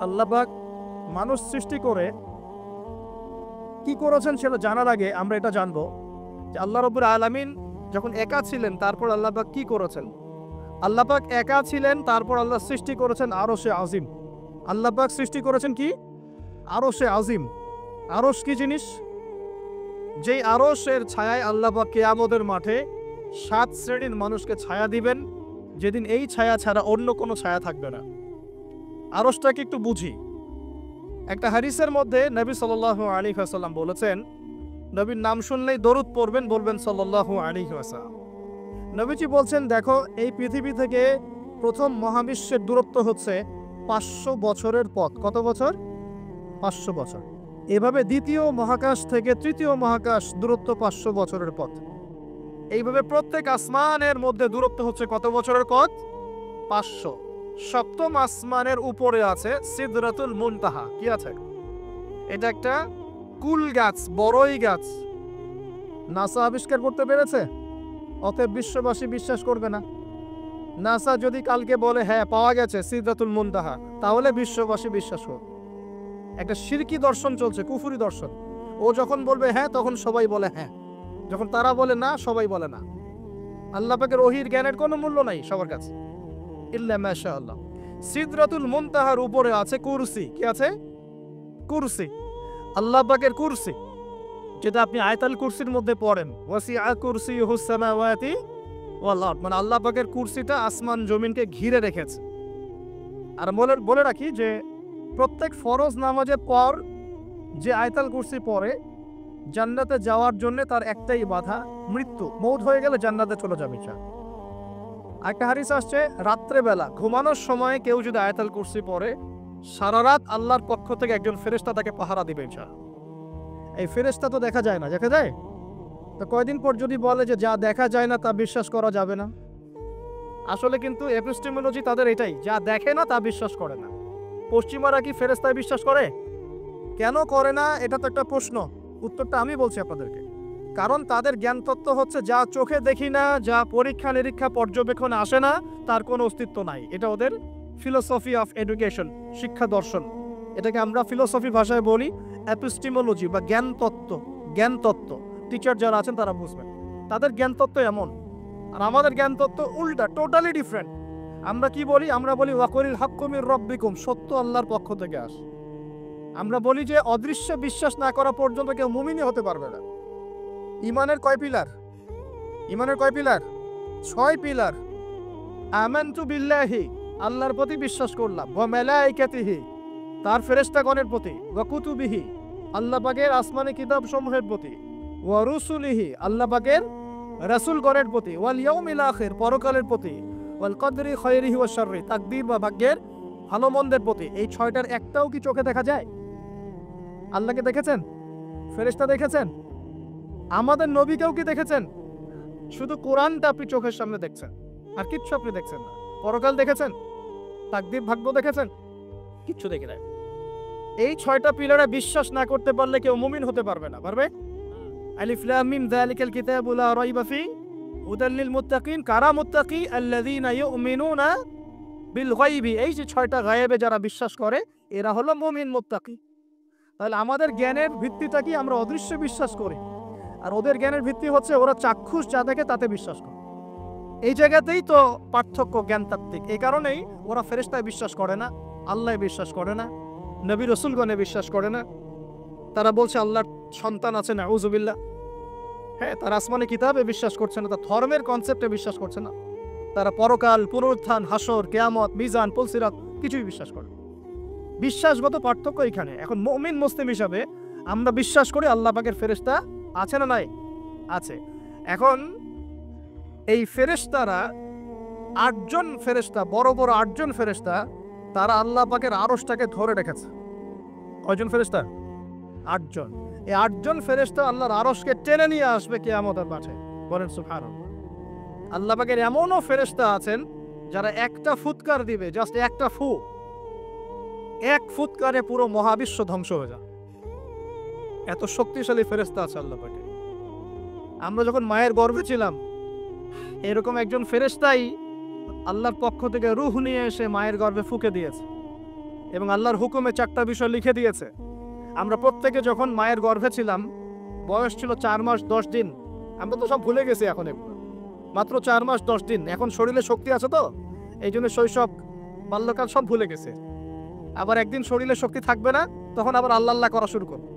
আল্লাহ পাক মানুষ সৃষ্টি করে কি করেছেন সেটা জানার আগে আমরা এটা জানবো যে আল্লাহ রাব্বুল আলামিন যখন একা ছিলেন তারপর আল্লাহ পাক কি করেছেন। আল্লাহ পাক একা ছিলেন, তারপর আল্লাহ সৃষ্টি করেছেন আরশে আজিম। আল্লাহ পাক সৃষ্টি করেছেন কি? আরশে আজিম। আরশ কি জিনিস? যেই আরশের ছায়ায় আল্লাহ পাক কিয়ামতের মাঠে 7 শ্রেণীর মানুষকে ছায়া দিবেন, যেদিন এই ছায়া ছাড়া অন্য কোনো ছায়া থাকবে না। আরশটাকে একটু বুঝি। একটা হাদিসের মধ্যে নবী সাল্লাল্লাহু আলাইহি ওয়াসাল্লাম বলেছেন, নবীর নাম শুনলেই দরুদ পড়বেন, বলবেন সাল্লাল্লাহু আলাইহি ওয়াসাল্লাম। নবীজি বলছেন, দেখো এই পৃথিবী থেকে প্রথম মহাবিশ্বের দূরত্ব হচ্ছে 500 বছরের পথ। কত বছর? 500 বছর। এভাবে দ্বিতীয় মহাকাশ থেকে তৃতীয় মহাকাশ দূরত্ব 500 বছরের পথ। এইভাবে প্রত্যেক আসমানের মধ্যে দূরত্ব হচ্ছে কত বছরের পথ? 500। সপ্তম আসমানের উপরে আছে সিদরাতুল মুনতাহা। কি আছে? এটা একটা কুল গাছ, বড়ই গাছ। নাসা আবিষ্কার করতে পেরেছে, অতএব বিশ্ববাসী বিশ্বাস করবে না। নাসা যদি কালকে বলে হ্যাঁ পাওয়া গেছে সিদরাতুল মুনতাহা, তাহলে বিশ্ববাসী বিশ্বাস করবে। একটা শিরকি দর্শন চলছে, কুফরি দর্শন। ও যখন বলবে হ্যাঁ, তখন সবাই বলে হ্যাঁ, যখন তারা বলে না, সবাই বলে না। আল্লাহ পাকের ওহীর জ্ঞানের কোনো মূল্য নাই সবার কাছে, ইল্লা মাশাআল্লাহ। সিদরাতুল মুনতাহার উপরে আছে কুরসি। কি আছে? কুরসি। আল্লাহ পাকের কুরসি, যেটা আপনি আয়াতুল কুরসির মধ্যে পড়েন, ওয়াসিআ কুরসিয়ুহুস সামাওয়াতি ওয়াল আরদ, মানে আল্লাহ পাকের কুরসিটা আসমান জমিনকে ঘিরে রেখেছে। আর বলে রাখি যে প্রত্যেক ফরজ নামাজের পর যে আয়াতুল কুরসি পড়ে, জান্নাতে যাওয়ার জন্য তার একটাই বাধা, মৃত্যু। মওত হয়ে গেলে জান্নাতে চলে যাবে ইনশাআল্লাহ। একটা হাদিস আসছে, রাত্রেবেলা ঘুমানোর সময় কেউ যদি আয়াতুল কুরসি পড়ে, সারা রাত আল্লাহর পক্ষ থেকে একজন ফেরেশতা তাকে পাহারা দিবে ইনশাআল্লাহ। এই ফেরেশতা তো দেখা যায় না, দেখা যায়? তো কয়দিন পর যদি বলে যে যা দেখা যায় না তা বিশ্বাস করা যাবে না, আসলে কিন্তু এপিস্টেমোলজি তাদের এটাই, যা দেখে না তা বিশ্বাস করে না। পশ্চিমারা কি ফেরেশতায় বিশ্বাস করে? কেন করে না? এটা তো একটা প্রশ্ন। উত্তরটা আমি বলছি আপনাদেরকে। কারণ তাদের জ্ঞান তত্ত্ব হচ্ছে যা চোখে দেখি না, যা পরীক্ষা নিরীক্ষা পর্যবেক্ষণে আসে না, তার কোনো অস্তিত্ব নাই। এটা ওদের ফিলোসফি অফ এডুকেশন, শিক্ষা দর্শন। এটাকে আমরা ফিলোসফি ভাষায় বলি এপিস্টেমোলজি বা জ্ঞান তত্ত্ব। জ্ঞান তত্ত্ব টিচার যারা আছেন তারা বুঝবেন। তাদের জ্ঞান তত্ত্ব এমন, আর আমাদের জ্ঞান তত্ত্ব উল্টা, টোটালি ডিফারেন্ট। আমরা কি বলি? আমরা বলি ওয়াকুলিল হাক্কু মির রাব্বিকুম, সত্য আল্লাহর পক্ষ থেকে আসে। আমরা বলি যে অদৃশ্য বিশ্বাস না করা পর্যন্ত কেউ মুমিনই হতে পারবে না। ইমানের কয় পিলার? ইমানের কয় পিলার? 6 পিলার। আমানতু বিল্লাহি, আল্লাহর প্রতি বিশ্বাস করলাম, ওয়া মালাইকাতিহি, তার ফেরেশতাগণের প্রতি, ওয়া কুতুবিহি, আল্লাহ পাকের আসমানি কিতাব সমূহের প্রতি, ওয়া রুসুলিহি, আল্লাহ পাকের রাসূলগণের প্রতি, ওয়াল ইয়াউমিল আখির, পরকালের প্রতি, ওয়াল কদরি খায়রিহি ওয়া শাররি, তাকদীর বা ভাগ্যের ভালো মন্দের প্রতি। এই 6টার একটাও কি চোখে দেখা যায়? আল্লাহকে দেখেছেন? ফেরেশতা দেখেছেন? আমাদের নবীকেও কি দেখেছেন? শুধু কোরআনটা আপনি চোখের সামনে দেখছেন, আর কিচ্ছু আপনি দেখছেন না। পরকাল দেখেছেন? তাকদীর ভাগ্য দেখেছেন? কিচ্ছু দেখে নাই। এই 6টা পিলারে বিশ্বাস না করতে পারলে কেউ মুমিন হতে পারবে না। পারবে? আলিফ লাম মিম যালিকাল কিতাবু লা রাইবা ফি হুদাল লিল মুত্তাকিন। কারা মুত্তাকি? আল্লাযীনা ইউমিনুনা বিল গায়বি। এই যে 6টা গায়েবে যারা বিশ্বাস করে, এরা হলো মুমিন, মুত্তাকি। তাহলে আমাদের জ্ঞানের ভিত্তিটা কি? আমরা অদৃশ্য বিশ্বাস করি, আর ওদের জ্ঞানের ভিত্তি হচ্ছে ওরা চাক্ষুষ যা দেখে তাতে বিশ্বাস করে। এই জায়গাতেই তো পার্থক্য জ্ঞানতাত্ত্বিক। এই কারণেই ওরা ফেরেশতায় বিশ্বাস করে না, আল্লাহয় বিশ্বাস করে না, নবী রাসূলগণে বিশ্বাস করে না। তারা বলছে আল্লাহর সন্তান আছে, নাউযুবিল্লাহ। হ্যাঁ, তারা আসমানি কিতাবে বিশ্বাস করছে না, তারা ধর্মের কনসেপ্টে বিশ্বাস করছে না। তারা পরকাল, পুনরুত্থান, হাসর, কিয়ামত, মিজান, পুলসিরাত কিছুই বিশ্বাস করে না। বিশ্বাসগত পার্থক্য এখানে। এখন মুমিন মুসলিম হিসাবে আমরা বিশ্বাস করি আল্লাহ পাকের ফেরেশতা আছে না নাই? আছে। এখন এই ফেরেশতারা 8 জন ফেরেশতা, বড় বড় 8 জন ফেরেশতা, তারা আল্লাহ পাকের আরশটাকে ধরে রেখেছে। কয়জন ফেরেশতা? 8 জন। এই 8 জন ফেরেশতা আল্লাহর আরশকে টেনে নিয়ে আসবে কিয়ামতের মাঠে। বলেন সুবহানাল্লাহ। আল্লাহ পাকের এমনও ফেরেশতা আছেন যারা একটা ফুৎকার দিবে, জাস্ট একটা ফু, এক ফুৎকারে পুরো মহাবিশ্ব ধ্বংস হয়ে যায়। এত শক্তিশালী ফেরেশতা আছে আল্লাহ পাকে। আমরা যখন মায়ের গর্ভে ছিলাম, এরকম একজন ফেরেশতাই আল্লাহর পক্ষ থেকে রূহ নিয়ে এসে মায়ের গর্ভে ফুঁকে দিয়েছে। এবং আল্লাহর হুকুমে 4টা বিষয় লিখে দিয়েছে। আমরা প্রত্যেকে যখন মায়ের গর্ভে ছিলাম, বয়স ছিল 4 মাস 10 দিন। আমরা তো সব ভুলে গেছি এখন, এগুলো মাত্র 4 মাস 10 দিন। এখন শরীরে শক্তি আছে তো, এই জন্য শৈশব বাল্যকাল সব ভুলে গেছে। আবার একদিন শরীরে শক্তি থাকবে না, তখন আবার আল্লাহ আল্লাহ করা শুরু করবে।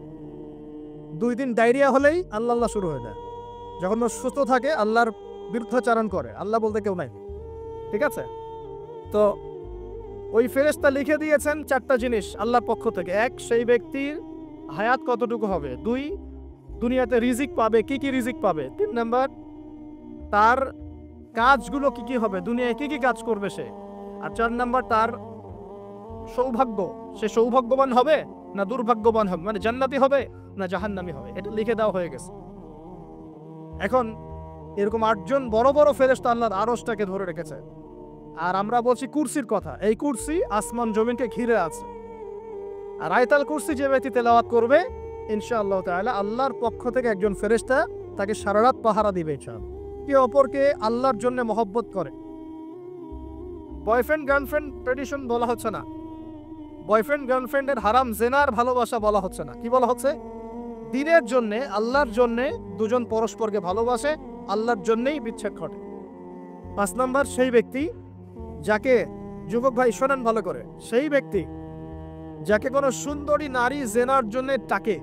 2 দিন ডায়রিয়া হলেই আল্লাহ আল্লাহ শুরু হয়ে যায়। যখন সুস্থ থাকে আল্লাহর বিরুদ্ধাচারণ করে, আল্লাহ বলতে কেউ নাই। ঠিক আছে? তো ওই ফেরেশতা লিখে দিয়েছেন 4টা জিনিস আল্লাহর পক্ষ থেকে। 1, সেই ব্যক্তির হায়াত কতটুকু হবে। 2, দুনিয়াতে রিজিক পাবে, কি কি রিজিক পাবে। 3 নাম্বার, তার কাজগুলো কি কি হবে, দুনিয়ায় কি কি কাজ করবে সে। আর 4 নাম্বার, তার সৌভাগ্য, সে সৌভাগ্যবান হবে না দুর্ভাগ্যবান হবে, মানে জান্নাতি হবে না জাহান্নামী হবে। এটা লিখে দেওয়া হয়ে গেছে। এখন এরকম 8 জন বড় বড় ফেরেশতা আল্লাহর আরশটাকে ধরে রেখেছে। আর আমরা বলছি কুরসির কথা। এই কুরসি আসমান জমিনকে ঘিরে আছে। আর আয়াতুল কুরসি যে ব্যক্তি তেলাওয়াত করবে, ইনশাআল্লাহ তাআলা আল্লাহর পক্ষ থেকে একজন ফেরেশতা তাকে সারা রাত পাহারা দিবে ইনশাআল্লাহ। কে অপরকে আল্লাহর জন্য মহব্বত করে। বয়ফ্রেন্ড গার্লফ্রেন্ড ট্রেডিশন বলা হচ্ছে না। বয়ফ্রেন্ড গার্লফ্রেন্ডের হারাম জেনার ভালোবাসা বলা হচ্ছে না। কি বলা হচ্ছে? দিনের জন্যে, আল্লাহর জন্যে দুজন পরস্পরকে ভালোবাসে, আল্লাহর জন্যেই বিচ্ছেদ ঘটে। 5 নাম্বার, সেই ব্যক্তি যাকে, যুবক ভাই শোনেন ভালো করে, সেই ব্যক্তি যাকে কোনো সুন্দরী নারী জেনার জন্য ডাকে।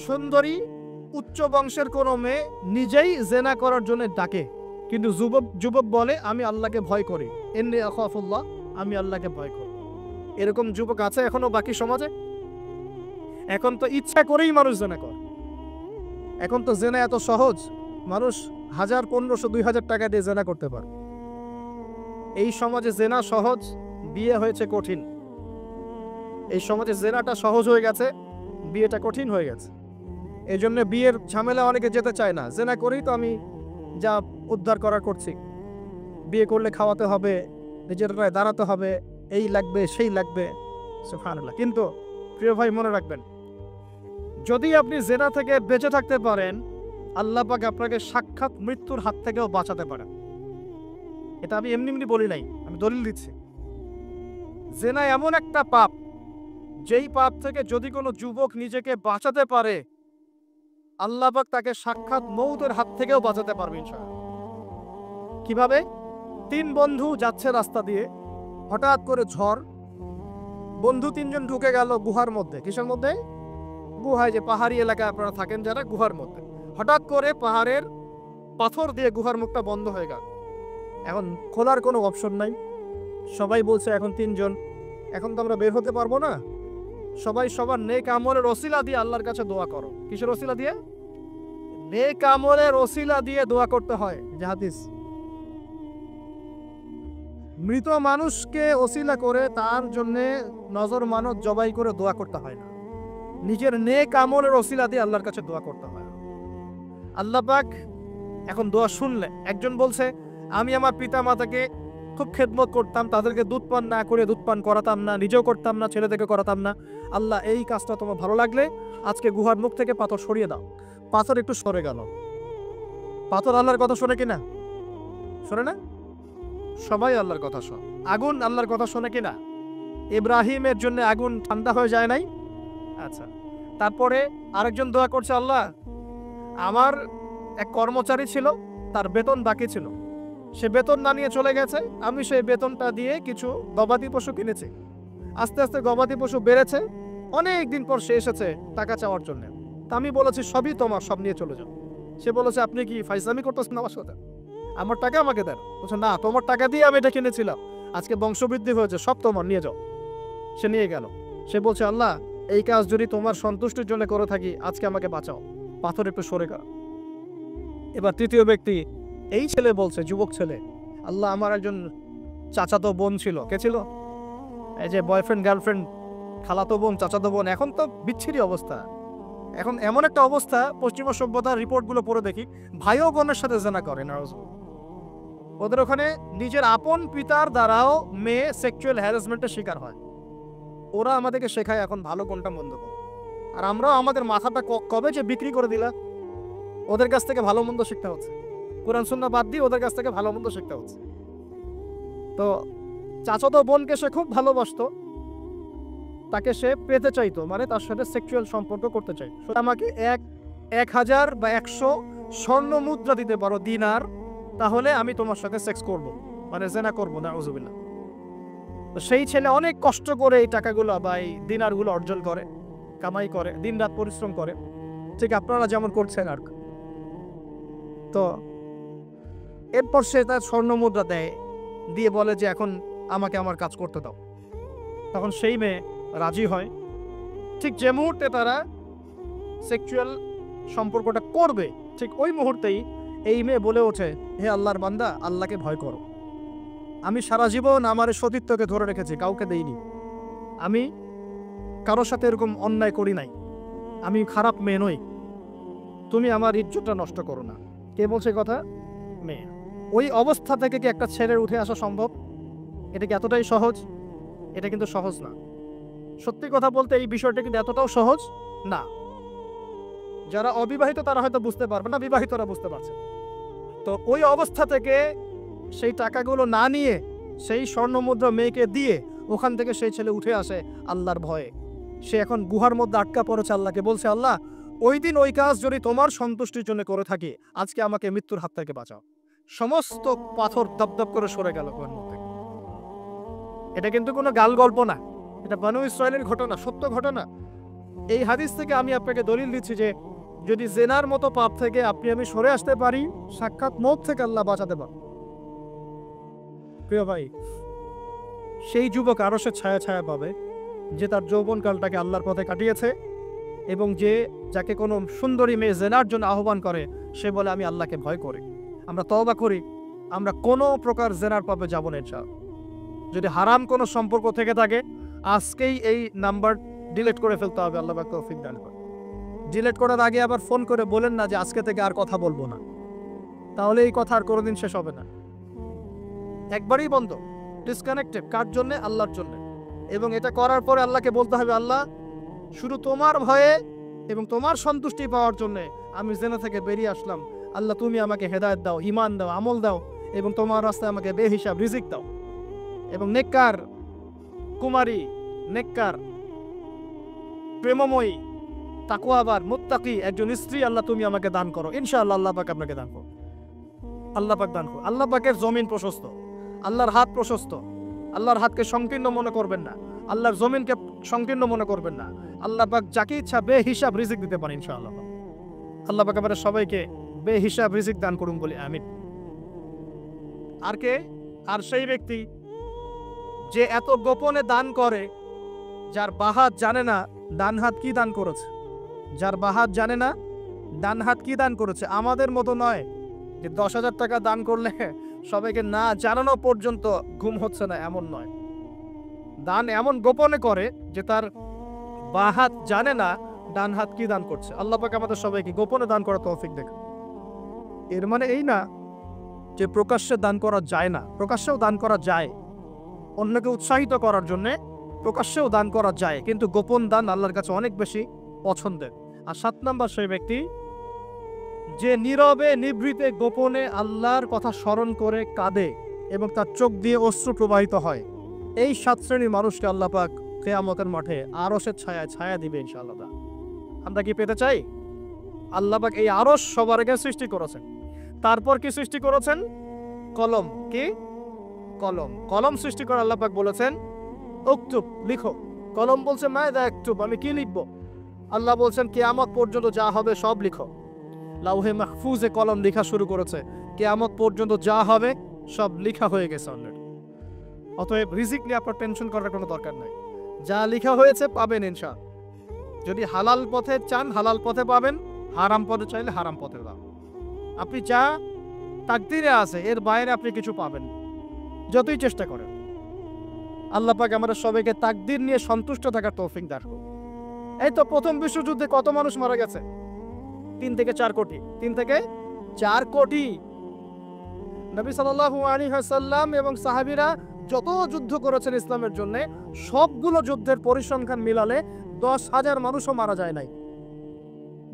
সুন্দরী উচ্চ বংশের কোনো মেয়ে নিজেই জেনা করার জন্য ডাকে, কিন্তু যুবক বলে আমি আল্লাহকে ভয় করি, ইন্নী আখাফুল্লাহ, আমি আল্লাহকে ভয় করি। এরকম যুবক আছে এখনো বাকি সমাজে? এখন তো ইচ্ছা করেই মানুষ জেনা করে। এখন তো জেনা এত সহজ, মানুষ 1000, 1500, 2000 টাকা দিয়ে জেনা করতে পারে। এই সমাজে জেনা সহজ, বিয়ে হয়েছে কঠিন। এই সমাজে জেনাটা সহজ হয়ে গেছে, বিয়েটা কঠিন হয়ে গেছে। এই জন্য বিয়ের ঝামেলা অনেকে যেতে চায় না। জেনা করেই তো আমি যা উদ্ধার করার করছি। বিয়ে করলে খাওয়াতে হবে, নিজের পায়ে দাঁড়াতে হবে, এই লাগবে সেই লাগবে, সুবহানাল্লাহ। কিন্তু প্রিয় ভাই মনে রাখবেন, যদি আপনি জেনা থেকে বেঁচে থাকতে পারেন, আল্লাহ পাক আপনাকে সাক্ষাৎ মৃত্যুর হাত থেকেও বাঁচাতে পারেন। এটা আমি এমনি বলি নাই, আমি দলিল দিচ্ছি। জেনা এমন একটা পাপ, যেই পাপ থেকে যদি কোনো যুবক নিজেকে বাঁচাতে পারে, আল্লাহ পাক তাকে সাক্ষাৎ মৌতের হাত থেকেও বাঁচাতে পারবে ইনশাআল্লাহ। কিভাবে? 3 বন্ধু যাচ্ছে রাস্তা দিয়ে, হঠাৎ করে ঝড়, বন্ধু 3 জন ঢুকে গেল গুহার মধ্যে। কিসের মধ্যে? গুহায়, যে পাহাড়ি এলাকায় আপনারা থাকেন যারা, গুহার মধ্যে। হঠাৎ করে পাহাড়ের পাথর দিয়ে গুহার মুখটা বন্ধ হয়ে গেল। এখন খোলার কোনো অপশন নাই। সবাই বলছে এখন 3 জন, এখন তো আমরা বের হতে পারবো না। সবাই সবার নেক আমলের ওসিলা দিয়ে আল্লাহর কাছে দোয়া করো। কিসের ওসিলা দিয়ে? নেক আমলের ওসিলা দিয়ে দোয়া করতে হয়। যে হাদিস, মৃত মানুষকে ওসিলা করে তার জন্যে নজর মানত জবাই করে দোয়া করতে হয় না। নিজের নেক আমলের ওসিলা দিয়ে আল্লাহর কাছে দোয়া করতে হয়। আল্লাহ পাক এখন দোয়া শুনলে, একজন বলছে আমি আমার পিতা মাতাকে খুব খেদমত করতাম, তাদেরকে দুধ পান না করে দুধ পান করাতাম না, নিজেও করতাম না, ছেলেদেরকে করাতাম না। আল্লাহ, এই কাজটা তোমার ভালো লাগলে আজকে গুহার মুখ থেকে পাথর সরিয়ে দাও। পাথর একটু সরে গেল। পাথর আল্লাহর কথা শোনে কিনা? শোনে না? সবাই আল্লাহর কথা শোনে। আগুন আল্লাহর কথা শোনে কিনা? ইব্রাহিমের জন্য আগুন ঠান্ডা হয়ে যায় নাই? আচ্ছা, তারপরে আরেকজন দোয়া করছে, আল্লাহ, আমার এক কর্মচারী ছিল, তার বেতন বাকি ছিল, সে বেতন না নিয়ে চলে গেছে, আমি সেই বেতনটা দিয়ে কিছু গবাদি পশু কিনেছি। আস্তে আস্তে গবাদি পশু বেড়েছে, অনেক দিন পর সে এসেছে টাকা চাওয়ার জন্য। তা আমি বলেছি সবই তোমার, সব নিয়ে চলে যাও। সে বলেছে আপনি কি ফাইজলামি করতেছেন আমার সাথে? আমার টাকা আমাকে দেন। বলছে না, তোমার টাকা দিয়ে আমি এটা কিনেছিলাম, আজকে বংশবৃদ্ধি হয়েছে, সব তোমার, নিয়ে যাও। সে নিয়ে গেল। সে বলছে আল্লাহ, এই কাজ যদি তোমার সন্তুষ্টির জন্য করে থাকি, আজকে আমাকে বাঁচাও, পাথর একটু সরে গেল। এবার তৃতীয় ব্যক্তি, এই ছেলে বলছে, যুবক ছেলে, আল্লাহ, আমার একজন চাচাতো বোন ছিল। কে ছিল? এই যে বয়ফ্রেন্ড গার্লফ্রেন্ড, খালাতো বোন, চাচাতো বোন, এখন তো বিচ্ছিরি অবস্থা। এখন এমন একটা অবস্থা, পশ্চিমা সভ্যতার রিপোর্টগুলো পড়ে দেখি, ভাইও বোনের সাথে জেনা করে। ওদের ওখানে নিজের আপন পিতার দ্বারাও মেয়ে সেক্সুয়াল হ্যারাসমেন্টের শিকার হয়। ওরা আমাদেরকে শেখায় এখন ভালো কোনটা মন্দ কোনটা। আর আমরাও আমাদের মাথাটা কবে যে বিক্রি করে দিলা, ওদের কাছ থেকে ভালো মন্দ শিখতে হচ্ছে। কোরআন সুন্নাহ বাদ দিয়ে ওদের কাছ থেকে ভালো মন্দ শিখতে হচ্ছে। তো চাচাতো বোনকে সে খুব ভালোবাসতো, তাকে সে পেতে চাইতো, মানে তার সাথে সেক্সুয়াল সম্পর্ক করতে চাই। আমাকে 1000 বা 100 স্বর্ণ মুদ্রা দিতে পারো, দিনার, তাহলে আমি তোমার সাথে সেক্স করব, মানে জেনা করব, নাউজুবিল্লাহ। তো সেই ছেলে অনেক কষ্ট করে এই টাকাগুলো বা এই দিনারগুলো অর্জন করে, কামাই করে, দিনরাত পরিশ্রম করে, ঠিক আপনারা যেমন করছেন আর। তো এরপর সে তার স্বর্ণ মুদ্রা দেয়, দিয়ে বলে যে এখন আমাকে আমার কাজ করতে দাও। তখন সেই মেয়ে রাজি হয়। ঠিক যে মুহূর্তে তারা সেক্সুয়াল সম্পর্কটা করবে, ঠিক ওই মুহূর্তেই এই মেয়ে বলে ওঠে, হে আল্লাহর বান্দা, আল্লাহকে ভয় করো। আমি সারা জীবন আমার সতীত্বকে ধরে রেখেছি, কাউকে দেইনি। আমি কারোর সাথে এরকম অন্যায় করি নাই। আমি খারাপ মেয়ে নই। তুমি আমার ইজ্জতটা নষ্ট করো না। কে বলছে কথা? মেয়ে। ওই অবস্থা থেকে কি একটা ছেলের উঠে আসা সম্ভব? এটা কি এতটাই সহজ? এটা কিন্তু সহজ না। সত্যি কথা বলতে এই বিষয়টা কিন্তু এতটাও সহজ না। যারা অবিবাহিত তারা হয়তো বুঝতে পারবে না, বিবাহিতরা বুঝতে পারছে। তো ওই অবস্থা থেকে সেই টাকাগুলো না নিয়ে সেই স্বর্ণ মুদ্রা মেয়েকে দিয়ে ওখান থেকে সেই ছেলে উঠে আসে আল্লাহর ভয়ে। সে এখন গুহার মধ্যে আটকা পড়েছে, আল্লাহকে বলছে, আল্লাহ, ওই দিন ওই কাজ যদি তোমার সন্তুষ্টির জন্য করে থাকি, আজকে আমাকে মৃত্যুর হাত থেকে বাঁচাও। সমস্ত পাথর দপদপ করে সরে গেল গুহার মধ্যে। এটা কিন্তু কোনো গাল গল্প না, এটা বনু ইসরায়েলের ঘটনা, সত্য ঘটনা। এই হাদিস থেকে আমি আপনাকে দলিল দিচ্ছি যে যদি জেনার মতো পাপ থেকে আমি সরে আসতে পারি, সাক্ষাৎ মওত থেকে আল্লাহ বাঁচাতে পারে। প্রিয় ভাই, সেই যুবক আরশের ছায়া ছায়া পাবে যে তার যৌবনকালটাকে আল্লাহর পথে কাটিয়েছে, এবং যাকে কোনো সুন্দরী মেয়ে জেনার জন্য আহ্বান করে, সে বলে আমি আল্লাহকে ভয় করি। আমরা তওবা করি, আমরা কোনো প্রকার জেনার পাপে যাব না ইনশাআল্লাহ। যদি হারাম কোনো সম্পর্ক থেকে থাকে, আজকেই এই নাম্বার ডিলিট করে ফেলতে হবে। আল্লাহ পাক তৌফিক দান করে। ডিলিট করার আগে আবার ফোন করে বলেন না যে আজকে থেকে আর কথা বলবো না, তাহলে এই কথা আর কোনোদিন শেষ হবে না। একবারই বন্ধ, ডিসকানেক্টেড। কার জন্য? আল্লাহর জন্য। এবং এটা করার পরে আল্লাহকে বলতে হবে, আল্লাহ, শুধু তোমার ভয়ে এবং তোমার সন্তুষ্টি পাওয়ার জন্য আমি জেনা থেকে বেরিয়ে আসলাম। আল্লাহ, তুমি আমাকে হেদায়েত দাও, ঈমান দাও, আমল দাও, এবং তোমার রাস্তায় আমাকে বেহিসাব রিজিক দাও। এবং নেককার কুমারী, নেককার প্রেমময়ী, তাকওয়াবান, মুত্তাকি একজন স্ত্রী আল্লাহ তুমি আমাকে দান করো। ইনশাআল্লাহ আল্লাহ পাক আপনাকে দান করো। আল্লাহ পাক দান করো। আল্লাহ পাকের জমিন প্রশস্ত, আল্লাহর হাত প্রশস্ত। আল্লাহর হাতকে সংকীর্ণ মনে করবেন না, আল্লাহর জমিনকে সংকীর্ণ মনে করবেন না। আল্লাহ পাক যাকে ইচ্ছা বেহিসাব রিজিক দিতে পারেন ইনশাআল্লাহ। আল্লাহ পাক আমাদের সবাইকে বেহিসাব রিজিক দান করুন বলি আমিন। আর কে? আর সেই ব্যক্তি যে এত গোপনে দান করে, যার বাহাত জানে না ডান হাত কি দান করেছে। যার বাহাত জানে না ডান হাত কি দান করেছে। আমাদের মতো নয় যে 10,000 টাকা দান করলে সবাইকে না জানানো পর্যন্ত ঘুম হচ্ছে না, এমন নয়। দান এমন গোপনে করে যে তার বাহাত জানে না ডান হাত কি দান করছে। আল্লাহ পাক আমাদের সবাইকে গোপনে দান করার তৌফিক দেন। এর মানে এই না যে প্রকাশ্যে দান করা যায় না, প্রকাশ্যেও দান করা যায়। অন্যকে উৎসাহিত করার জন্য প্রকাশ্যেও দান করা যায়, কিন্তু গোপন দান আল্লাহর কাছে অনেক বেশি পছন্দের। আর 7 নাম্বার সেই ব্যক্তি যে নীরবে নিভৃতে গোপনে আল্লাহর কথা স্মরণ করে কাঁদে এবং তার চোখ দিয়ে অশ্রু প্রবাহিত হয়। এই 7 শ্রেণীর মানুষকে আল্লাহ পাক কিয়ামতের মাঠে আরশের ছায়ায় ছায়া দিবে ইনশাআল্লাহ। আমরা কি পেতে চাই? আল্লাহ পাক এই আরশ সবার আগে সৃষ্টি করেছেন। তারপর কি সৃষ্টি করেছেন? কলম। কি? কলম। কলম সৃষ্টি করে আল্লাহ পাক বলেছেন উকতুব, লিখো। কলম বলছে মাযা আকতুব, আমি কি লিখবো? আল্লাহ বলছেন কিয়ামত পর্যন্ত যা হবে সব লিখো। লাউহে মাহফুজে কলম লেখা শুরু করেছে, কিয়ামত পর্যন্ত যা হবে সব লেখা হয়ে গেছে অলরেডি। অতএব রিজিক নিয়ে আপনার টেনশন করার কোনো দরকার নাই। যা লেখা হয়েছে পাবেন ইনশাআল্লাহ। যদি হালাল পথে চান হালাল পথে পাবেন, হারাম পথে চাইলে হারাম পথে পাবেন। আপনি যা তাকদীরে আছে এর বাইরে আপনি কিছু পাবেন, যতই চেষ্টা করেন। আল্লাহ পাক আমাদের সবাইকে তাকদীর নিয়ে সন্তুষ্ট থাকার তৌফিক দান করুন। এই তো প্রথম বিশ্বযুদ্ধে কত মানুষ মারা গেছে? 3 থেকে 4 কোটি। 3 থেকে 4 কোটি। নবী সাল্লাল্লাহু আলাইহি ওয়াসাল্লাম এবং সাহাবীরা যত যুদ্ধ করেছেন ইসলামের জন্য, সবগুলো যুদ্ধের পরিসংখ্যান মিলালে 10,000 মানুষও মারা যায় নাই।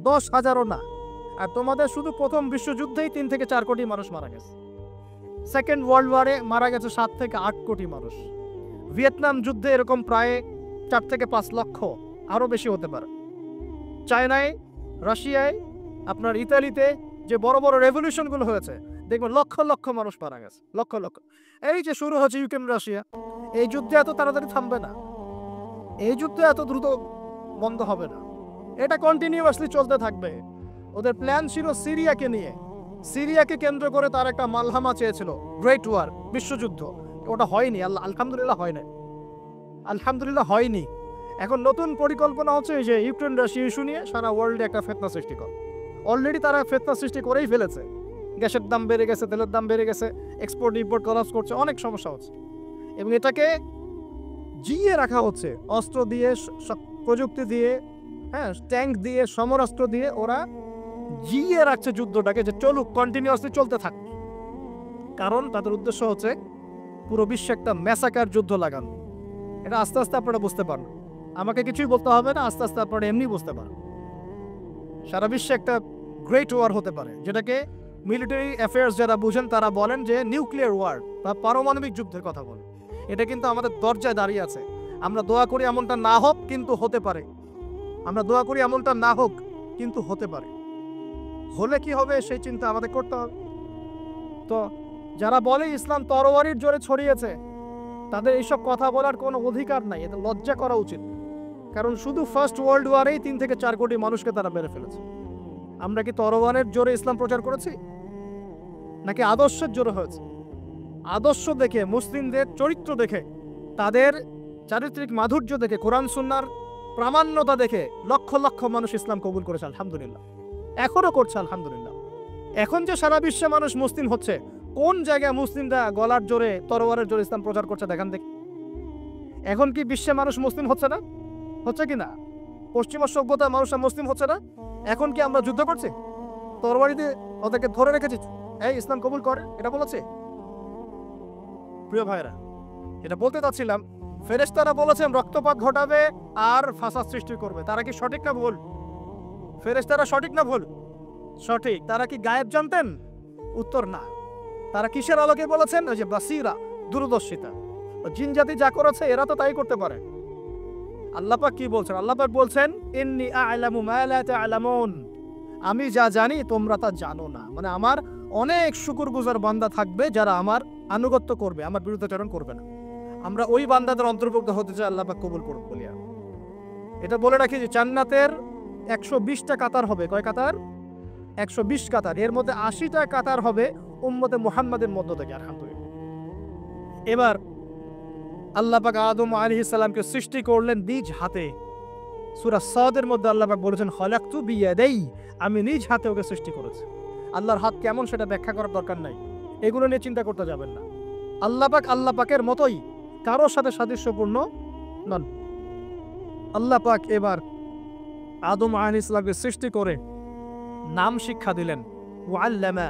10,000ও না। আর তোমাদের শুধু প্রথম বিশ্বযুদ্ধেই 3 থেকে 4 কোটি মানুষ মারা গেছে। সেকেন্ড ওয়ার্ল্ড ওয়ারে মারা গেছে 7 থেকে 8 কোটি মানুষ। ভিয়েতনাম যুদ্ধে এরকম প্রায় 4 থেকে 5 লক্ষ, আরও বেশি হতে পারে। চায়নায়, রাশিয়ায়, আপনার ইতালিতে যে বড় বড় রেভলিউশনগুলো হয়েছে, দেখবেন লক্ষ লক্ষ মানুষ মারা গেছে, লক্ষ লক্ষ। এই যে শুরু হচ্ছে ইউক্রেন রাশিয়া, এই যুদ্ধে এত তাড়াতাড়ি থামবে না, এই যুদ্ধ এত দ্রুত বন্ধ হবে না, এটা কন্টিনিউয়াসলি চলতে থাকবে। ওদের প্ল্যান ছিল সিরিয়াকে নিয়ে, সিরিয়াকে কেন্দ্র করে তার একটা মালহামা চেয়েছিল, গ্রেট ওয়ার, বিশ্বযুদ্ধ। ওটা হয়নি, আলহামদুলিল্লাহ হয় না, আলহামদুলিল্লাহ হয়নি। এখন নতুন পরিকল্পনা হচ্ছে যে ইউক্রেন রাশিয়া ইস্যু নিয়ে সারা ওয়ার্ল্ডে একটা ফেতনা সৃষ্টি করে। অলরেডি তারা ফেতনা সৃষ্টি করেই ফেলেছে, গ্যাসের দাম বেড়ে গেছে, তেলের দাম বেড়ে গেছে, এক্সপোর্ট ইম্পোর্ট কলাপস করছে, অনেক সমস্যা হচ্ছে। এবং এটাকে জিয়ে রাখা হচ্ছে অস্ত্র দিয়ে, প্রযুক্তি দিয়ে, হ্যাঁ, ট্যাঙ্ক দিয়ে, সমরাস্ত্র দিয়ে ওরা জিয়ে রাখছে যুদ্ধটাকে, যে চলুক, কন্টিনিউয়াসলি চলতে থাক। কারণ তাদের উদ্দেশ্য হচ্ছে পুরো বিশ্বে একটা ম্যাসাকার যুদ্ধ লাগানো। এটা আস্তে আস্তে আপনারা বুঝতে পারেন, আমাকে কিছুই বলতে হবে না, আস্তে আস্তে আপনারা এমনি বুঝতে পারেন। সারা বিশ্বে একটা গ্রেট ওয়ার হতে পারে, যেটাকে মিলিটারি অ্যাফেয়ার্স যারা বুঝেন তারা বলেন যে নিউক্লিয়ার ওয়ার বা পারমাণবিক যুদ্ধের কথা বলেন। এটা কিন্তু আমাদের দরজায় দাঁড়িয়ে আছে। আমরা দোয়া করি এমনটা না হোক, কিন্তু হতে পারে। আমরা দোয়া করি এমনটা না হোক, কিন্তু হতে পারে। হলে কি হবে সেই চিন্তা আমাদের করতে হবে। তো যারা বলে ইসলাম তরবারির জোরে ছড়িয়েছে, তাদের এইসব কথা বলার কোনো অধিকার নাই, এদের লজ্জা করা উচিত। কারণ শুধু ফার্স্ট ওয়ার্ল্ড ওয়ারেই 3 থেকে 4 কোটি মানুষকে তারা মেরে ফেলেছে। আমরা কি তরবারের জোরে ইসলাম প্রচার করেছি, নাকি আদর্শের জোরে হয়েছে? আদর্শ দেখে, মুসলিমদের চরিত্র দেখে, তাদের চারিত্রিক মাধুর্য দেখে, কোরআন সুন্নাহর প্রামাণ্যতা দেখে লক্ষ লক্ষ মানুষ ইসলাম কবুল করেছে, আলহামদুলিল্লাহ। এখনো করছে, আলহামদুলিল্লাহ। এখন যে সারা বিশ্বে মানুষ মুসলিম হচ্ছে, কোন জায়গায় মুসলিমরা গলার জোরে, তরবারের জোরে ইসলাম প্রচার করছে দেখান দেখি। এখন কি বিশ্বে মানুষ মুসলিম হচ্ছে না? হচ্ছে কি না? পশ্চিমা সভ্যতার মানুষরা মুসলিম হচ্ছে না? এখন কি আমরা যুদ্ধ করছি, তরবারি দিয়ে ওদেরকে ধরে রেখেছি, এই ইসলাম কবুল করে, এটা বলেছে? প্রিয় ভাইরা, এটা বলতে চাচ্ছিলাম, ফেরেশতারা বলেছেন রক্তপাত ঘটাবে আর ফাসাদ সৃষ্টি করবে। তারা কি সঠিক না ভুল? ফেরেশতারা সঠিক না ভুল? সঠিক। তারা কি গায়েব জানতেন? উত্তর না। তারা কিসের আলোকে বলেছেন? ওই যে বাসিরা, দূরদর্শিতা। জিন জাতি যা করেছে এরা তো তাই করতে পারে। আল্লাহ পাক কি বলছেন? আল্লাহ পাক বলছেন ইন্নী আ'লামু মা লা তা'লামুন, আমি যা জানি তোমরা তা জানো না। মানে আমার অনেক শুকরগুজার বান্দা থাকবে যারা আমার আনুগত্য করবে, আমার বিরুদ্ধাচরণ করবে না। আমরা ওই বান্দাদের অন্তর্ভুক্ত হতে চাই, আল্লাহ পাক কবুল করুন বলিয়া। এটা বলে রাখি যে জান্নাতের 120টা কাতার হবে। কয় কাতার? 120 কাতার। এর মধ্যে 80টা কাতার হবে উম্মতে মুহাম্মাদের মধ্য থেকে, আলহামদুলিল্লাহ। এবার আল্লাহ পাক আদম আলাইহিস সালামকে সৃষ্টি করলেন নিজ হাতে। সূরা সাদের মধ্যে আল্লাহ পাক বলেছেন খলাকতু বিয়াদাই, আমি নিজ হাতে ওকে সৃষ্টি করেছি। আল্লাহর হাত কেমন সেটা ব্যাখ্যা করার দরকার নাই, এগুলো নিয়ে চিন্তা করতে যাবেন না। আল্লাহ পাকের মতোই, কারোর সাথে সাদৃশ্যপূর্ণ নন। আল্লাহ পাক এবার আদম আলাইহিস সালামকে সৃষ্টি করে নাম শিক্ষা দিলেন। ওয়াল্লামা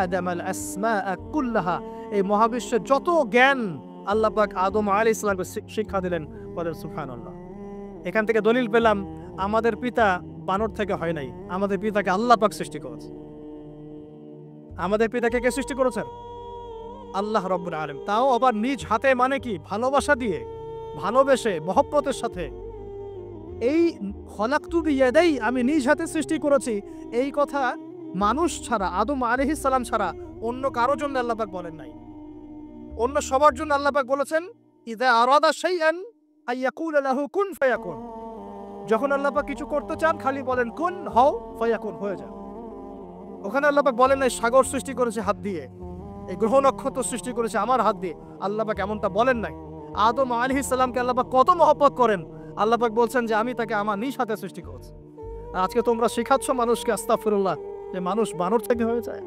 আদামাল আসমাআ কুল্লাহা, এই মহাবিশ্বের যত জ্ঞান আল্লাহ পাক আদম আলাইহিস সালামকে শিক্ষা দিলেন। বলেন সুবহানাল্লাহ। এখান থেকে দলিল পেলাম আমাদের পিতা বানর থেকে হয় নাই, আমাদের পিতাকে আল্লাহ পাক সৃষ্টি করেছে। আমাদের পিতাকে কে সৃষ্টি করেছেন? আল্লাহ রাব্বুল আলামিন। তাও আবার নিজ হাতে, মানে কি? ভালোবাসা দিয়ে, ভালোবেসে, মহব্বতের সাথে। এই খলাকতু বিয়াদাই, আমি নিজ হাতে সৃষ্টি করেছি, এই কথা মানুষ ছাড়া, আদম আলাইহিস সালাম ছাড়া অন্য কারোর জন্য আল্লাহ পাক বলেন নাই। অন্য সবার জন্য আল্লাহ পাক বলেছেন ইযা আরাদা শাইআন আইয়াকুলা লাহু কুন ফায়াকুন। যখন আল্লাহ পাক কিছু করতে চান খালি বলেন কুন, হও, ফায়াকুন, হয়ে যায়। ওখানে আল্লাহ পাক বলেন নাই সাগর সৃষ্টি করেছে হাত দিয়ে, এই গ্রহ নক্ষত্র সৃষ্টি করেছে আমার হাত দিয়ে। আল্লাহ পাক এমনটা বলেন নাই। আদম আলাইহিস সালামকে আল্লাহ পাক কত মহব্বত করেন, আল্লাহ পাক বলছেন যে আমি তাকে আমার নিজ হাতে সৃষ্টি করেছি। আজকে তোমরা শেখাচ্ছ মানুষকে, আস্তাগফিরুল্লাহ, যে মানুষ বানর থেকে হয়ে যায়।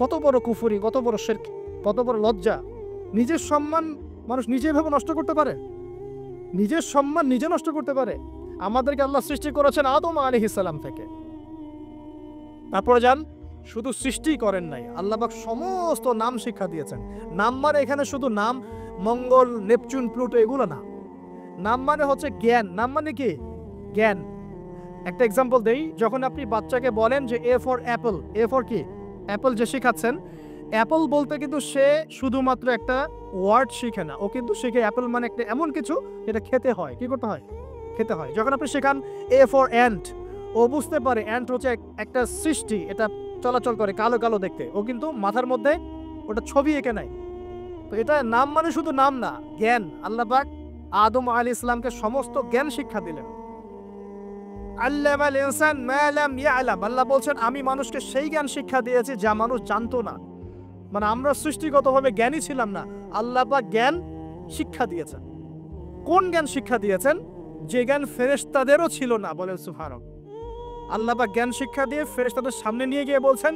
কত বড় কুফরি, কত বড় শিরক, কত বড় লজ্জা। নিজের সম্মান মানুষ নিজে ভাবে নষ্ট করতে পারে, নিজের সম্মান নিজে নষ্ট করতে পারে। আমাদেরকে আল্লাহ সৃষ্টি করেছেন আদম আলাইহিস সালাম থেকে। তারপরে যান, শুধু সৃষ্টি করেন নাই, আল্লাহ পাক সমস্ত নাম শিক্ষা দিয়েছেন। নাম মানে এখানে শুধু নাম, মঙ্গল, নেপচুন, প্লুটো এগুলো না। নাম মানে হচ্ছে জ্ঞান। নাম মানে কি? জ্ঞান। একটা এক্সাম্পল দেই, যখন আপনি বাচ্চাকে বলেন যে A for Apple, A for কি? অ্যাপল যে শেখাচ্ছেন, অ্যাপল বলতে কিন্তু সে শুধুমাত্র একটা ওয়ার্ড শিখে না, ও কিন্তু শিখে অ্যাপল মানে একটা এমন কিছু যেটা খেতে হয়। কি করতে হয়? খেতে হয়। যখন আপনি শেখান এ ফর অ্যান্ট, ও বুঝতে পারে অ্যান্ট হচ্ছে একটা সৃষ্টি, এটা চলাচল করে কালো কালো দেখতে, ও কিন্তু মাথার মধ্যে ওটা ছবি এঁকে নেয়। তো এটা নাম মানে শুধু নাম না, জ্ঞান। আল্লাহ পাক আদম আলাইহিস সালামকে সমস্ত জ্ঞান শিক্ষা দিলেন। আল্লামাল ইনসান মা লাম ইয়ালাম, আল্লাহ বলছেন আমি মানুষকে সেই জ্ঞান শিক্ষা দিয়েছি যা মানুষ জানতো না। মানে আমরা সৃষ্টিগতভাবে জ্ঞানী ছিলাম না, আল্লাহ পাক জ্ঞান শিক্ষা দিয়েছেন। কোন জ্ঞান শিক্ষা দিয়েছেন? যে জ্ঞান ফেরেশতাদেরও ছিল না। বলেন সুবহানাল্লাহ। আল্লাহ পাক জ্ঞান শিক্ষা দিয়ে ফেরেশতাদের সামনে নিয়ে গিয়ে বলছেন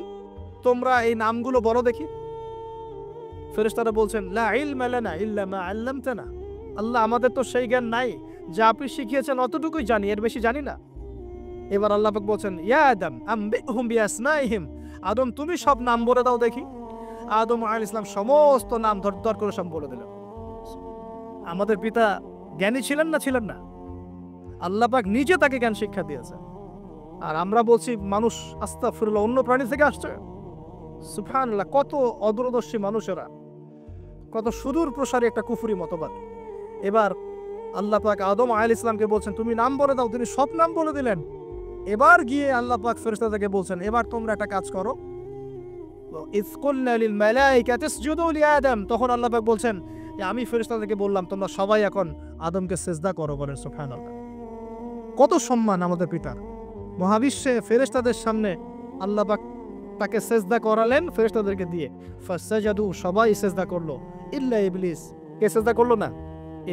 তোমরা এই নামগুলো বলো দেখি। ফেরেশতারা বলছেন লা ইলমা লানা ইল্লা মা আল্লামতানা, আল্লাহ আমাদের তো সেই জ্ঞান নাই, যা আপনি শিখিয়েছেন অতটুকুই জানি, এর বেশি জানি না। এবার আল্লাহ পাক বলছেন ইয়া আদম আম্বিহুম বিআসমাইহিম, আদম তুমি সব নাম বলে দাও দেখি। আদম আলাইহিস সালাম সমস্ত নাম ধর করে সব বলে দিলেন। আমাদের পিতা জ্ঞানী ছিলেন না? ছিলেন না। আল্লাহ পাক নিজে তাকে জ্ঞান শিক্ষা দিয়েছে। আর আমরা বলছি মানুষ আস্তাগফিরুল্লাহ অন্য প্রাণী থেকে আসছে। সুবহানাল্লাহ, কত অদূরদর্শী মানুষেরা, কত সুদূর প্রসারী একটা কুফরি মতবাদ। এবার আল্লাহ পাক আদম আলাইহিস সালামকে বলছেন তুমি নাম বলে দাও, তিনি সব নাম বলে দিলেন। এবার গিয়ে আল্লাহ পাক ফেরেশতাদেরকে বলছেন এবার তোমরা একটা কাজ করো, ইয কুলনা লিল মালাইকাতি ইসজুদু লিআদম, তখন আল্লাহ পাক বলছেন যে আমি ফেরেশতাদেরকে বললাম তোমরা সবাই এখন আদমকে সিজদা করো। বলেন সুবহানাল্লাহ। কত সম্মান আমাদের পিতার। মহাবিশ্বে ফেরেশতাদের সামনে আল্লাহ পাক তাকে সিজদা করালেন ফেরেশতাদেরকে দিয়ে। ফাসাজাদু, সবাই সিজদা করলো, ইল্লা ইবলিস। কে সিজদা করলো না?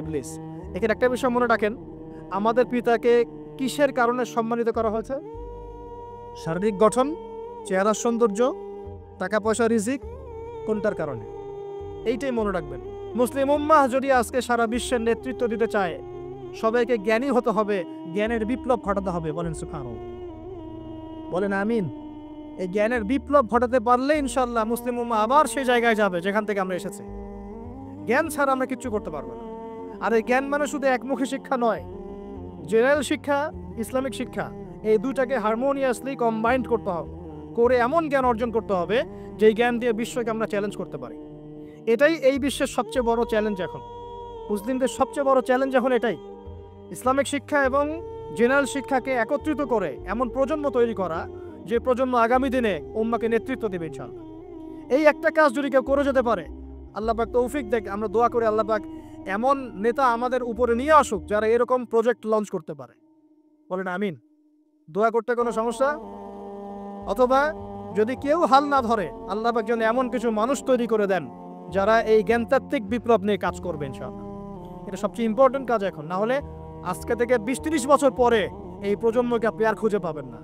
ইবলিস। এখানে একটা বিষয় মনে রাখেন, আমাদের পিতাকে কিসের কারণে সম্মানিত করা হয়েছে? শারীরিক গঠন, চেহারার সৌন্দর্য, টাকা পয়সা, রিজিক, কোনটার কারণে? এইটাই মনে রাখবেন। মুসলিম উম্মাহ যদি আজকে সারা বিশ্বের নেতৃত্ব দিতে চায়, সবাইকে জ্ঞানী হতে হবে, জ্ঞানের বিপ্লব ঘটাতে হবে। বলেন সুবহানাল্লাহ, বলেন আমিন। এই জ্ঞানের বিপ্লব ঘটাতে পারলে ইনশাআল্লাহ মুসলিম উম্মাহ আবার সেই জায়গায় যাবে যেখান থেকে আমরা এসেছি। জ্ঞান ছাড়া আমরা কিচ্ছু করতে পারবো না। আর এই জ্ঞান মানে শুধু একমুখী শিক্ষা নয়, জেনারেল শিক্ষা, ইসলামিক শিক্ষা, এই দুটাকে হারমোনিয়াসলি কম্বাইন্ড করতে হবে, করে এমন জ্ঞান অর্জন করতে হবে যেই জ্ঞান দিয়ে বিশ্বকে আমরা চ্যালেঞ্জ করতে পারি। এটাই এই বিশ্বের সবচেয়ে বড় চ্যালেঞ্জ এখন, মুসলিমদের সবচেয়ে বড় চ্যালেঞ্জ এখন এটাই। ইসলামিক শিক্ষা এবং জেনারেল শিক্ষাকে একত্রিত করে এমন প্রজন্ম তৈরি করা যে প্রজন্ম আগামী দিনে উম্মাকে নেতৃত্ব দেবে ইনশাআল্লাহ। এই একটা কাজ যদি কেউ করে যেতে পারে, আল্লাহ পাক তৌফিক দেখ, আমরা দোয়া করি আল্লাহ পাক এমন নেতা আমাদের উপরে নিয়ে আসুক যারা এরকম প্রজেক্ট লঞ্চ করতে পারে। বলেন আমিন। দোয়া করতে কোনো সমস্যা? অথবা যদি কেউ হাল না ধরে, আল্লাহ পাক যেন এমন কিছু মানুষ তৈরি করে দেন যারা এই জ্ঞানতাত্ত্বিক বিপ্লব নিয়ে কাজ করবে ইনশাআল্লাহ। এটা সবচেয়ে ইম্পর্টেন্ট কাজ এখন, না হলে আজকে থেকে 20-30 বছর পরে এই প্রজন্মকে আপনি আর খুঁজে পাবেন না।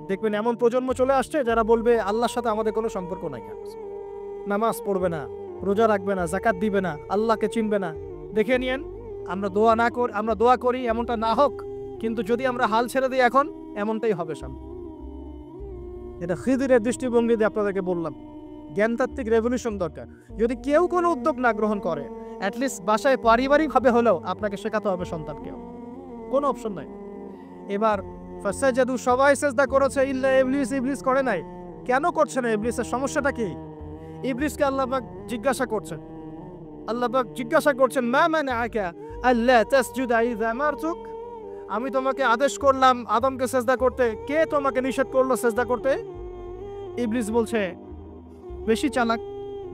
দেখবেন এমন প্রজন্ম চলে আসছে যারা বলবে আল্লাহর সাথে আমাদের কোনো সম্পর্ক নাই, নামাজ পড়বে না, রোজা রাখবে না, যাকাত দিবে না, আল্লাহকে চিনবে না। দেখে নিয়েন, আমরা দোয়া করি এমনটা না হোক, কিন্তু যদি আমরা হাল ছেড়ে দিই এখন, এমনটাই হবে সামনে। এটা খিদিরের দৃষ্টিভঙ্গি দিয়ে আপনাদেরকে বললাম, জ্ঞানতাত্ত্বিক রেভলিউশন দরকার। যদি কেউ কোনো উদ্যোগ না গ্রহণ করে, অ্যাটলিস্ট বাসায় পারিবারিকভাবে হলেও আপনাকে শেখাতে হবে সন্তানকেও, কোনো অপশন নাই। এবার ফাসাজাদু, সবাই সিজদা করেছে ইল্লা ইবলিস, ইবলিস করে নাই। কেন করছে না? ইবলিসের সমস্যাটা কি? ইবলিসকে আল্লাহ পাক জিজ্ঞাসা করছেন, মা মানাআকা আল্লা তাসজুদা ইযা আমারতুক, আমি তোমাকে আদেশ করলাম আদমকে সিজদা করতে, কে তোমাকে নিষেধ করলো সিজদা করতে? ইবলিস বলছে বেশি চালাক,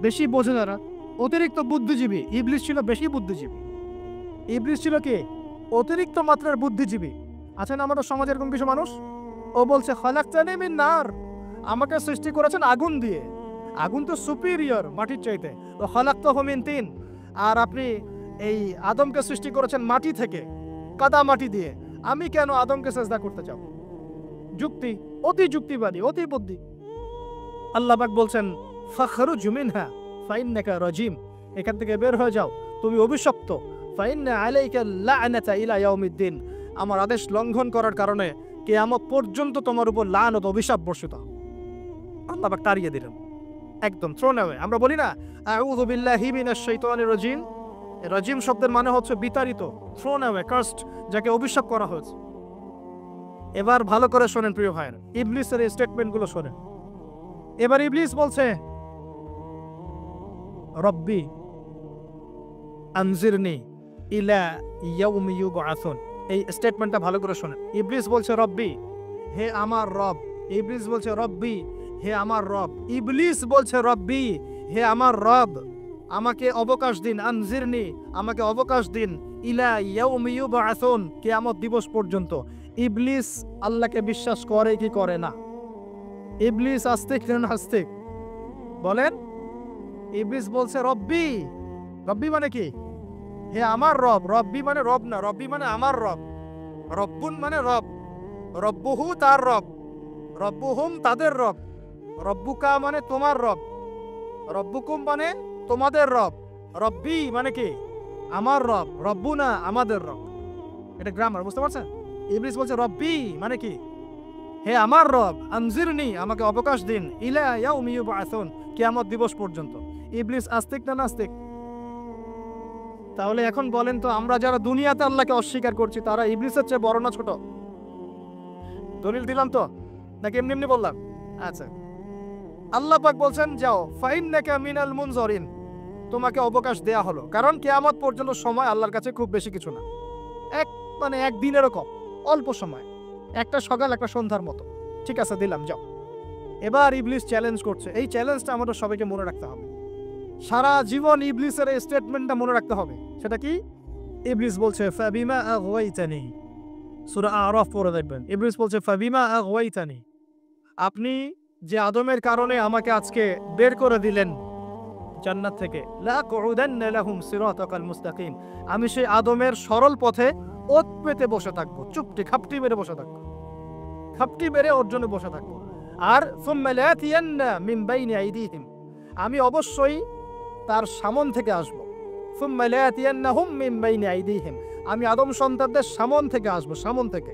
বেশি বোঝে যারা, অতিরিক্ত বুদ্ধিজীবী। ইবলিস ছিল বেশি বুদ্ধিজীবী। ইবলিস ছিল কি? অতিরিক্ত মাত্রার বুদ্ধিজীবী। আছেন আমাদের সমাজে এরকম কিছু মানুষ, ও বলছে খালাকতানি মিন নার, আমাকে সৃষ্টি করেছেন আগুন দিয়ে, আগুন তো সুপিরিয়র মাটির চাইতে। ও খালাকতাহু মিন তিন, আর আপনি এই আদমকে সৃষ্টি করেছেন মাটি থেকে, কাদা মাটি দিয়ে, আমি কেন আদমকে সিজদা করতে চাও? যুক্তি, অতি যুক্তিবাদী, অতি বুদ্ধি। আল্লাহ পাক বলছেন ফাখরুজ মিনহা ফাইন্নাকা রাজিম, এখান থেকে বের হয়ে যাও, তুমি অভিশপ্ত। ফাইন্না আলাইকা লা'নাতা ইলা ইয়াউমিদ্দিন, আমার আদেশ লঙ্ঘন করার কারণে কিয়ামত পর্যন্ত তোমার উপর লানত, অভিশাপ বর্ষিত। আল্লাহ পাক তাড়িয়ে দিলেন, একদম থ্রোন অ্যাওয়ে। আমরা বলি না আউযু বিল্লাহি মিনাশ শাইতানির রাজিম, রাজিম শব্দের মানে হচ্ছে বিতাড়িত, থ্রোন অ্যাওয়ে, কার্সড, যাকে অভিশাপ করা হয়েছে। এবার ভালো করে শোনেন প্রিয় ভাইয়েরা, ইবলিসের এই স্টেটমেন্টগুলো শোনেন। এবার ইবলিস বলছে রব্বি আনজিরনি ইলা ইয়াউমি ইউবআসুন। এই স্টেটমেন্টটা ভালো করে শোনেন। ইবলিস বলছে রব্বি, হে আমার রব। ইবলিস বলছে রব্বি, হে আমার রব। ইবলিস বলছে রব্বি, হে আমার রব, আমাকে অবকাশ দিন। আনজিরনি, আমাকে অবকাশ দিন। ইলা ইয়াউমি ইউবআসুন, কিয়ামত দিবস পর্যন্ত। ইবলিস আল্লাহকে বিশ্বাস করে কি করে না? ইবলিস আস্তিক না নাস্তিক বলেন? ইবলিস বলছে রব্বি। রব্বি মানে কি? হে আমার রব। রব্বি মানে রব না, রব্বি মানে আমার রব। রব্বুন মানে রব, রব্বুহু তার রব, রব্বুহুম তাদের রব, রব্বুকা মানে তোমার রব, রব্বুকুম মানে তোমাদের রব, রব্বি মানে কি? আমার রব, রব্বুনা আমাদের রব। এটা গ্রামার, বুঝতে পারছেন? ইবলিস বলছে রব্বি মানে কি? হে আমার রব, আনজিরনি, আমাকে অবকাশ দিন, ইলা ইয়াউমি ইউবআসুন, কিয়ামত দিবস পর্যন্ত। ইবলিস আস্তিক না নাস্তিক? তাহলে এখন বলেন তো, আমরা যারা দুনিয়াতে আল্লাহকে অস্বীকার করছি তারা ইবলিসের চেয়ে বড় না ছোট? দলিল দিলাম তো, নাকি এমনি এমনি বললাম? আচ্ছা, আল্লাহ পাক বলছেন যাও, ফাইন্নাকা মিনাল মুনজারিন, তোমাকে অবকাশ দেয়া হলো। কারণ কিয়ামত পর্যন্ত সময় আল্লাহর কাছে খুব বেশি কিছু না, এক দিনেরও কম, অল্প সময়, একটা সকাল একটা সন্ধ্যার মতো। ঠিক আছে, দিলাম, যাও। এবার ইবলিস চ্যালেঞ্জ করছে। এই চ্যালেঞ্জটা আমাদের সবাইকে মনে রাখতে হবে, সারা জীবন ইবলিসের এই স্টেটমেন্টটা মনে রাখতে হবে। সেটা কি? ইবলিস বলছে ফাবিমা আগওয়াইতানি, সূরা আরাফ পড়ে দেখবেন। ইবলিস বলছে ফাবিমা আগওয়াইতানি, আপনি যে আদমের কারণে আমাকে আজকে বের করে দিলেন জান্নাত থেকে, লা কুউদান্না লাহুম সিরাতাকাল মুস্তাকিম, আমি সেই আদমের সরল পথে ওত পেতে বসে থাকবো, চুপটি খাপটি মেরে বসে থাকবো, খাপটি মেরে ওর জন্য বসে থাকবো। আর সুম্মা লাতিয়ান্না মিন বাইনি আইদিহিম, আমি অবশ্যই তার সামন থেকে আসবো। সুম্মা লাতিয়ান্নাহুম মিন বাইনি আইদিহিম, আমি আদম সন্তানদের সামন থেকে আসবো, সামন থেকে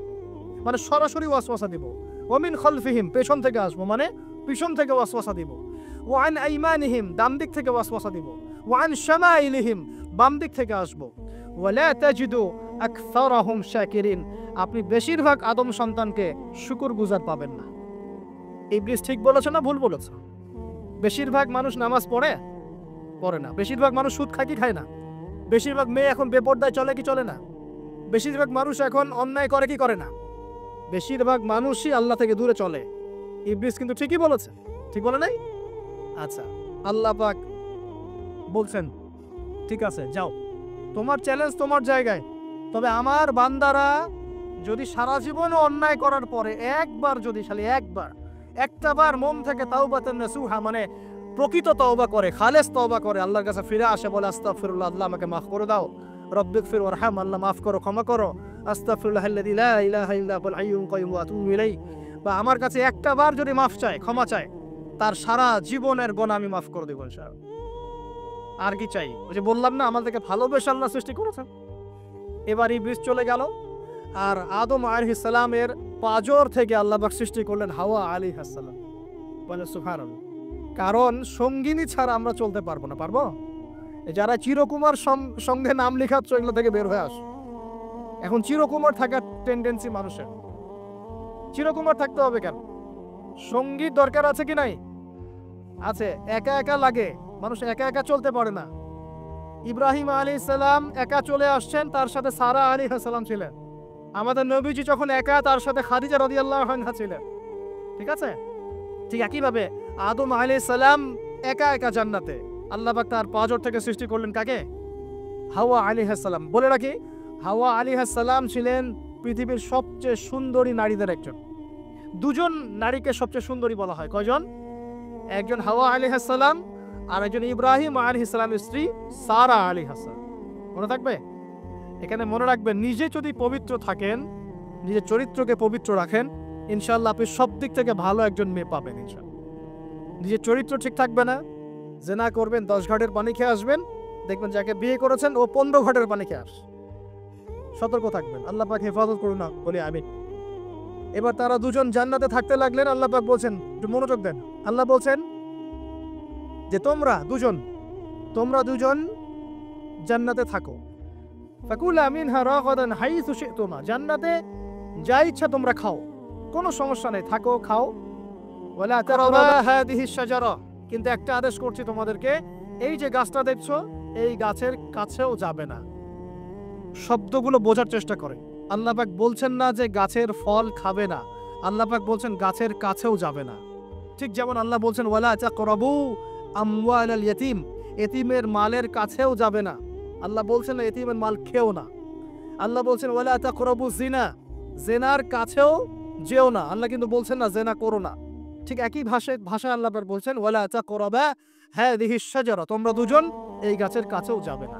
মানে সরাসরি ওয়াসওয়াসা দিব। ওয়া মিন খালফিহিম, পেছন থেকে আসবো মানে পিছন থেকে ওয়াসওয়াসা দিব। ওয়া আন আইমানিহিম, ডান দিক থেকে ওয়াসওয়াসা দিব। ওয়া আন শামাইলিহিম, বাম দিক থেকে আসবো। ওয়া লা তাজিদু আকসারাহুম শাকিরিন, আপনি বেশিরভাগ আদম সন্তানকে শুকরগুজার পাবেন না। ইবলিস ঠিক বলেছে না ভুল বলেছে? বেশিরভাগ মানুষ নামাজ পড়ে না, বেশিরভাগ মানুষ সুদ খায় কি খায় না, বেশিরভাগ মেয়ে এখন বেপরদায় চলে কি চলে না, বেশিরভাগ মানুষ এখন অন্যায় করে কি করে না, বেশিরভাগ মানুষই আল্লাহ থেকে দূরে চলে। ইবলিস কিন্তু ঠিকই বলেছে, ঠিক বলে নাই? আচ্ছা, আল্লাহ পাক বলছেন ঠিক আছে যাও, তোমার চ্যালেঞ্জ তোমার জায়গায়, তবে আমার বান্দারা যদি সারা জীবনে অন্যায় করার পরে একবার, যদি খালি একটা বার মন থেকে তাওবাতান নাসুহা মানে প্রকৃত তওবা করে, খালেস তওবা করে, আল্লাহর কাছে ফিরে আসে, বলে আস্তাগফিরুল্লাহ, আল্লাহ আমাকে মাফ করে দাও, রব্বিগফির ওয়ারহাম, আল্লাহ মাফ করো, ক্ষমা করো, আস্তাগফিরুল্লাহাল্লাযী লা ইলাহা ইল্লা হুয়াল হাইয়ুল কাইয়্যুম ওয়া আতুবু ইলাইহি, বা আমার কাছে একটা বার যদি মাফ চায়, ক্ষমা চায়, তার সারা জীবনের গুনাহ আমি মাফ করে দেব ইনশাআল্লাহ। আর কি চাই? ওই যে বললাম না, আমাদেরকে ভালোবেসে আল্লাহ সৃষ্টি করেছেন। এবার ইবলিস চলে গেল, আর আদম আলাইহিস সালামের পাঁজর থেকে আল্লাহ পাক সৃষ্টি করলেন হাওয়া আলাইহিস সালাম। বলে সুবহানাল্লাহ। কারণ সঙ্গিনী ছাড়া আমরা চলতে পারবো না। পারবো? যারা চিরকুমার সঙ্গে নাম লেখাচ্ছ, এগুলো থেকে বের হয়ে আস। এখন চিরকুমার থাকার টেন্ডেন্সি মানুষের, চিরকুমার থাকতে হবে কেন? সঙ্গীত দরকার আছে কি নাই? আছে। একা একা লাগে, মানুষ একা একা চলতে পারে না। ইব্রাহিম আলাইহিস সালাম একা চলে আসছেন, তার সাথে সারা আলাইহিস সালাম ছিলেন। আমাদের নবীজি যখন একা, তার সাথে খাদিজা রাদিয়াল্লাহু আনহা ছিলেন। ঠিক আছে? ঠিক একইভাবে আদম আলাইহিস সালাম একা একা জান্নাতে, আল্লাহ পাক তার পাঁজর থেকে সৃষ্টি করলেন কাকে? হাওয়া আলাইহিস সালাম। বলে রাখি, হাওয়া আলাইহিস সালাম ছিলেন পৃথিবীর সবচেয়ে সুন্দরী নারীদের একজন। দুজন নারীকে সবচেয়ে সুন্দরী বলা হয়। কয়জন? একজন হাওয়া আলাইহিস সালাম, আর একজন ইব্রাহিম আলাইহিস সালামের স্ত্রী সারা আলাইহিস সালাম। মনে থাকবে? এখানে মনে রাখবেন, নিজে যদি পবিত্র থাকেন, নিজের চরিত্রকে পবিত্র রাখেন, ইনশাআল্লাহ আপনি সব দিক থেকে ভালো একজন মেয়ে পাবেন ইনশাআল্লাহ। নিজের চরিত্র ঠিক থাকবে না, জেনা করবেন, 10 ঘাটের পানি খেয়ে আসবেন, দেখবেন যাকে বিয়ে করেছেন ও 15 ঘাটের পানি খেয়ে আস। সতর্ক থাকবেন, আল্লাহ পাক হেফাজত করুন না, বলি আমিন। এবার তারা দুজন জান্নাতে থাকতে লাগলেন। আল্লাহ পাক বলছেন, একটু মনোযোগ দেন, আল্লাহ বলছেন যে তোমরা দুজন জান্নাতে থাকো। ফাকুলা মিনহা রাগাদান হাইসু শি'তুমা, জান্নাতে যা ইচ্ছা তোমরা খাও, কোনো সমস্যা নেই, থাকো, খাও। ওয়ালা তাকরাবা হাদিহি শাজারা, কিন্তু একটা আদেশ করছি তোমাদেরকে, এই যে গাছটা দেখছো, এই গাছের কাছেও যাবে না। শব্দগুলো বোঝার চেষ্টা করে। আল্লাহ পাক বলছেন না যে গাছের ফল খাবে না, আল্লাহ পাক বলছেন গাছের কাছেও যাবে না। ঠিক যেমন আল্লাহ বলছেন ওয়ালা তাকরাবু আমওয়ালাল ইয়াতীম, এতিমের মালের কাছেও যাবে না। আল্লাহ বলছেন না এতিমের মাল খেও না। আল্লাহ বলছেন ওয়ালা তাকরাবু জিনা, জেনার কাছেও যেও না। আল্লাহ কিন্তু বলছেন না জেনা করো না। ঠিক একই ভাষায় আল্লাহ পাক বলছেন ওয়ালা তাকরাবা হাযিহিশ শাজারা, তোমরা দুজন এই গাছের কাছেও যাবে না।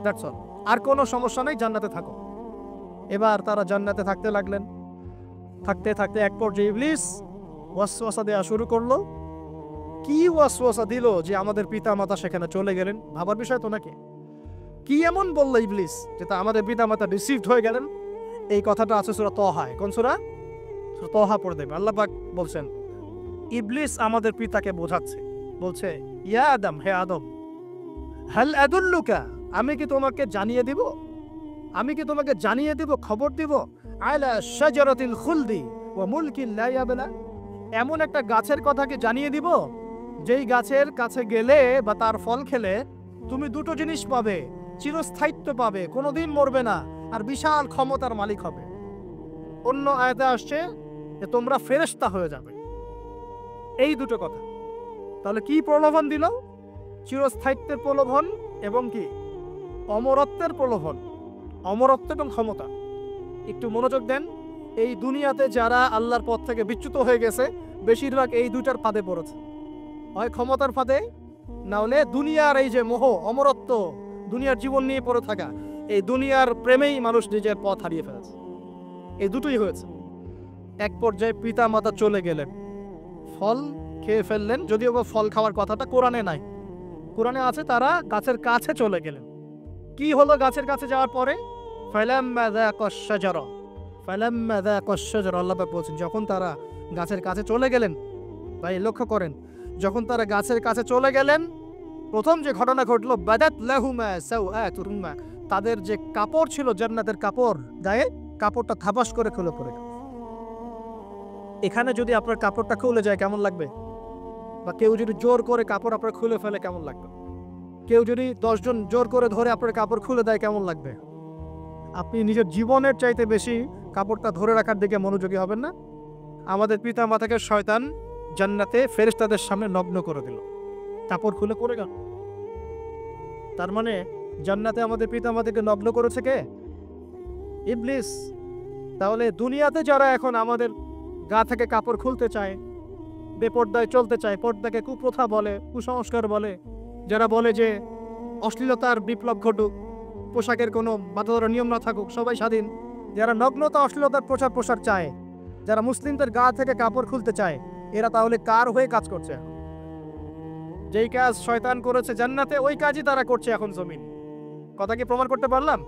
That's all. আর কোনো সমস্যা নেই, জান্নাতে থাকো। এবার তারা জান্নাতে থাকতে লাগলেন। থাকতে থাকতে এক পর্যায়ে ইবলিস ওয়াসওয়াসা দেওয়া শুরু করলো। কি ওয়াসওয়াসা দিল যে আমাদের পিতা মাতা সেখানে চলে গেলেন? ভাবার বিষয় তো নাকি? কি এমন বলল ইবলিস যেটা আমাদের পিতা মাতা রিসিভড হয়ে গেলেন? এই কথাটা আছে সূরা তাহায়। কোন সূরা? সূরা তাহা পড়ে দেবে। আল্লাহ পাক বলছেন ইবলিস আমাদের পিতাকে বোঝাচ্ছে, বলছে ইয়া আদম, হে আদম, হাল আদুল্লুকা, আমি কি তোমাকে জানিয়ে দিব, আমি কি তোমাকে জানিয়ে দিব, খবর দিব, আলা শাজারাতিল খুলদি ওয়া মুলকিন লা ইয়াবলা, এমন একটা গাছের কথা কি জানিয়ে দিব যেই গাছের কাছে গেলে বা তার ফল খেলে তুমি দুটো জিনিস পাবে, চিরস্থায়িত্ব পাবে, কোনোদিন মরবে না, আর বিশাল ক্ষমতার মালিক হবে। অন্য আয়াতে আসছে যে তোমরা ফেরেশতা হয়ে যাবে। এই দুটো কথা। তাহলে কি প্রলোভন দিল? চিরস্থায়িত্বের প্রলোভন এবং কি অমরত্বের প্রলোভন, অমরত্ব এবং ক্ষমতা। একটু মনোযোগ দেন। এই দুনিয়াতে যারা আল্লাহর পথ থেকে বিচ্যুত হয়ে গেছে বেশিরভাগ এই দুইটার ফাঁদে পড়েছে, হয় ক্ষমতার ফাঁদে, না হলে দুনিয়ার এই যে মোহ, অমরত্ব, দুনিয়ার জীবন নিয়ে পড়ে থাকা, এই দুনিয়ার প্রেমেই মানুষ নিজের পথ হারিয়ে ফেলেছে। এই দুটোই হয়েছে। এক পর্যায়ে পিতা মাতা চলে গেলেন, ফল খেয়ে ফেললেন। যদিও বা ফল খাওয়ার কথাটা কোরআনে নাই, কোরআনে আছে তারা গাছের কাছে চলে গেলেন। কি হলো গাছের কাছে যাওয়ার পরে? ফালাম্মা যাকাশ শাজারা, ফালাম্মা যাকাশ শাজারা, আল্লাহ পাক বলছেন যখন তারা গাছের কাছে চলে গেলেন। ভাই লক্ষ্য করেন, যখন তারা গাছের কাছে চলে গেলেন প্রথম যে ঘটনা ঘটলো, বাদাত লাহুমা সাওআতুহুমা, তাদের যে কাপড় ছিল জান্নাতের কাপড়, গায়ে কাপড়টা থাবাস করে খুলে পড়ে গেল। এখানে যদি আপনার কাপড়টা খুলে যায় কেমন লাগবে? বা কেউ যদি জোর করে কাপড় আপনার খুলে ফেলে কেমন লাগবে? কেউ যদি 10 জন জোর করে ধরে আপনার কাপড় খুলে দেয় কেমন লাগবে? আপনি নিজের জীবনের চাইতে বেশি কাপড়টা ধরে রাখার দিকে মনোযোগী হবেন না? আমাদের পিতা মাতাকে শয়তান জান্নাতে ফেরেশতাদের সামনে নগ্ন করে দিল, কাপড় খুলে পড়ে গেল। তার মানে জান্নাতে আমাদের পিতা মাতাকে নগ্ন করেছে কে? ইবলিস। তাহলে দুনিয়াতে যারা এখন আমাদের গা থেকে কাপড় খুলতে চায়, বেপর্দায় চলতে চায়, পর্দাকে কুপ্রথা বলে, কুসংস্কার বলে, যারা বলে যে অশ্লীলতার বিপ্লব ঘটুক, পোশাকের কোনো বাধ্যতার নিয়ম না থাকুক, সবাই স্বাধীন, যারা নগ্নতা অশ্লীলতার প্রসার চায়, যারা মুসলিমদের গা থেকে কাপড় খুলতে চায়, এরা তাহলে কার হয়ে কাজ করছে? যেই কাজ শয়তান করেছে জান্নাতে ওই কাজই তারা করছে এখন জমিন। কথা কি প্রমাণ করতে পারলাম?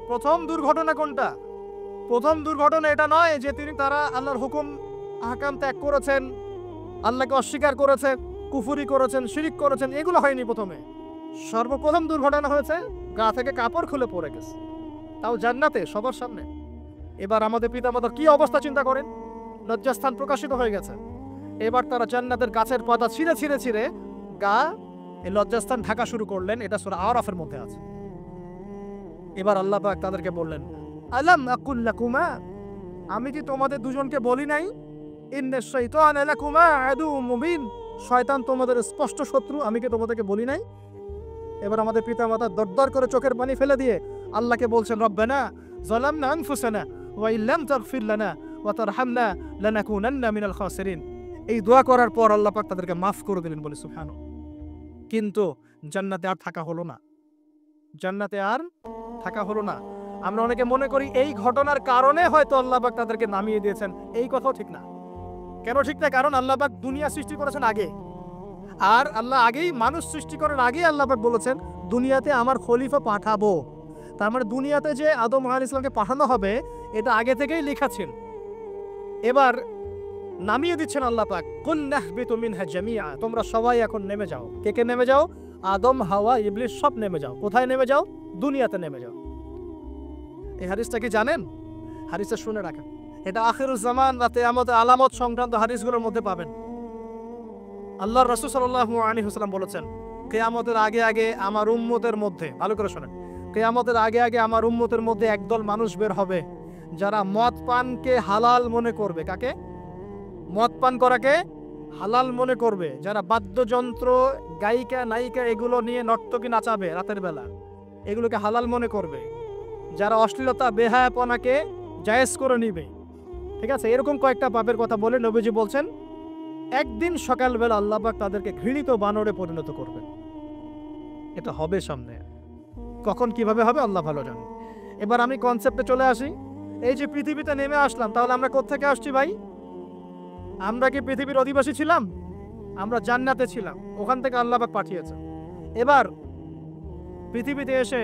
প্রথম দুর্ঘটনা কোনটা? প্রথম দুর্ঘটনা এটা নয় যে তারা আল্লাহর হুকুম আহকাম ত্যাগ করেছেন, আল্লাহকে অস্বীকার করেছেন, কুফরি করেছেন, শিরিক করেছেন, এগুলো হয়নি প্রথমে। সর্বপ্রথম দুর্ঘটনা হয়েছে গা থেকে কাপড় খুলে পড়ে গেছে, তাও জান্নাতে সবার সামনে। এবার আমাদের পিতামাতার কি অবস্থা চিন্তা করেন। লজ্জাস্থান প্রকাশিত হয়ে গেছে। এবার তারা জান্নাতের গাছের পাতা ছিঁড়ে ছিঁড়ে ছিঁড়ে গা এই লজ্জাস্থান ঢাকা শুরু করলেন। এটা সূরা আরাফের মধ্যে আছে। এবার আল্লাহ পাক তাদেরকে বললেন আলাম আকুল লাকুমা, আমি কি তোমাদের দুজনকে বলি নাই ইন্নাশ শাইতানা লাকুমা আদুউম মুবিন, শয়তান তোমাদের স্পষ্ট শত্রু, আমি কি তোমাদেরকে বলি নাই? এবার আমাদের পিতামাতা দরদর করে চোখের পানি ফেলে দিয়ে আল্লাহকে বলছেন রব্বানা যালামনা আনফুসানা ওয়া ইল্লাম তাগফির লানা ওয়া তারহামনা লানাকুনান্না মিনাল খাসিরিন। এই দোয়া করার পর আল্লাহ পাক তাদেরকে মাফ করে দিলেন, বলে সুবহানাল্লাহ। কিন্তু জান্নাতে আর থাকা হলো না, জান্নাতে আর থাকা হলো না। আমরা অনেকে মনে করি এই ঘটনার কারণে হয়তো আল্লাহ পাক তাদেরকে নামিয়ে দিয়েছেন। এই কথাও ঠিক না। কেন ঠিক না? কারণ আল্লাহ পাক দুনিয়া সৃষ্টি করেছেন আগে, আর আল্লাহ আগেই মানুষ সৃষ্টি করার আগেই আল্লাহ পাক বলেছেন দুনিয়াতে আমার খলিফা পাঠাবো। তার মানে দুনিয়াতে যে আদম আলাইহিস সালামকে পাঠানো হবে এটা আগে থেকেই লেখা ছিল। এবার নামিয়ে দিচ্ছেন আল্লাহ পাক, কুল নাহবিতু মিনহা জামিআ, তোমরা সবাই এখন নেমে যাও। কে কে নেমে যাও? আদম, হাওয়া, ইবলিস সব নেমে যাও। কোথায় নেমে যাও? দুনিয়াতে নেমে যাও। এই হাদিসটা কি জানেন? হাদিসটা শুনে রাখেন। এটা আখিরুজ জামান বা কিয়ামতের আলামত সংক্রান্ত হাদিসগুলোর মধ্যে পাবেন। আল্লাহর রাসূল সাল্লাল্লাহু আলাইহি ওয়াসাল্লাম বলেছেন কিয়ামতের আগে আগে আমার উম্মতের মধ্যে, ভালো করে শোনেন, কিয়ামতের আগে আগে আমার উম্মতের মধ্যে একদল মানুষ বের হবে যারা মদ পানকে হালাল মনে করবে। কাকে? মদ পান করাকে হালাল মনে করবে। যারা বাদ্যযন্ত্র, গায়িকা, নায়িকা এগুলো নিয়ে নর্তকী নাচাবে রাতের বেলা, এগুলোকে হালাল মনে করবে। যারা অশ্লীলতা, বেহায়াপনাকে জায়েজ করে নিবে। ঠিক আছে, এরকম কয়েকটা পাপের কথা বলে নবীজি বলছেন একদিন সকালবেলা আল্লাহ পাক তাদেরকে ঘৃণিত বানরে পরিণত করবেন। এটা হবে সামনে, কখন কিভাবে হবে আল্লাহ ভালো জানেন। এবার আমি কনসেপ্টে চলে আসি। এই যে পৃথিবীতে নেমে আসলাম, তাহলে আমরা কোত্থেকে আসছি ভাই? আমরা কি পৃথিবীর অধিবাসী ছিলাম? আমরা জান্নাতে ছিলাম, ওখান থেকে আল্লাহ পাক পাঠিয়েছে। এবার পৃথিবীতে এসে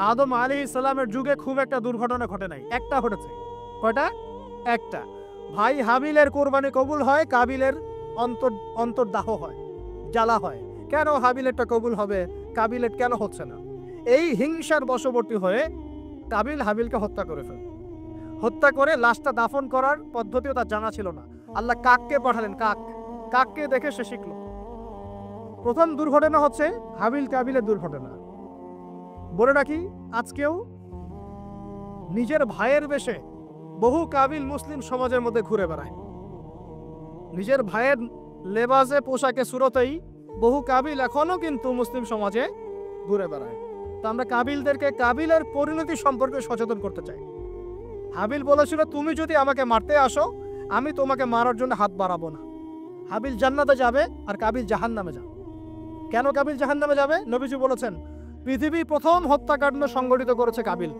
আদম আলাইহিস সালামের যুগে খুব একটা দুর্ঘটনা ঘটে নাই, একটা ঘটেছে। কয়টা? একটা। ভাই হাবিলের কোরবানি কবুল হয়, কাবিলের অন্তর্দাহ হয়, জ্বালা হয়। কেন হাবিলেরটা কবুল হবে, কাবিলের কেন হচ্ছে না? এই হিংসার বশবর্তী হয়ে কাবিল হাবিলকে হত্যা করে ফেলে। হত্যা করে লাশটা দাফন করার পদ্ধতিও তার জানা ছিল না। আল্লাহ কাককে পাঠালেন, কাককে দেখে সে শিখলো। প্রথম দুর্ঘটনা হচ্ছে হাবিল কাবিলের দুর্ঘটনা। বলে রাখি, আজকেও নিজের ভাইয়ের বেশে বহু কাবিল মুসলিম সমাজের মধ্যে ঘুরে বেড়ায়। নিজের ভাইয়ের লেবাসে, পোশাকে, সুরতেই বহু কাবিল এখনো কিন্তু মুসলিম সমাজে ঘুরে বেড়ায়। তো আমরা কাবিলদেরকে কাবিলের পরিণতি সম্পর্কে সচেতন করতে চাই। হাবিল বলেছিল, তুমি যদি আমাকে মারতে আসো, আমি তোমাকে মারার জন্য হাত বাড়াবো না। হাবিল জান্নাতে যাবে আর কাবিল জাহান্নামে যাবে। কেন কাবিল জাহান্নামে যাবে? নবীজি বলেছেন, পৃথিবীর প্রথম হত্যাকাণ্ড সংগঠিত করেছে কাবিল।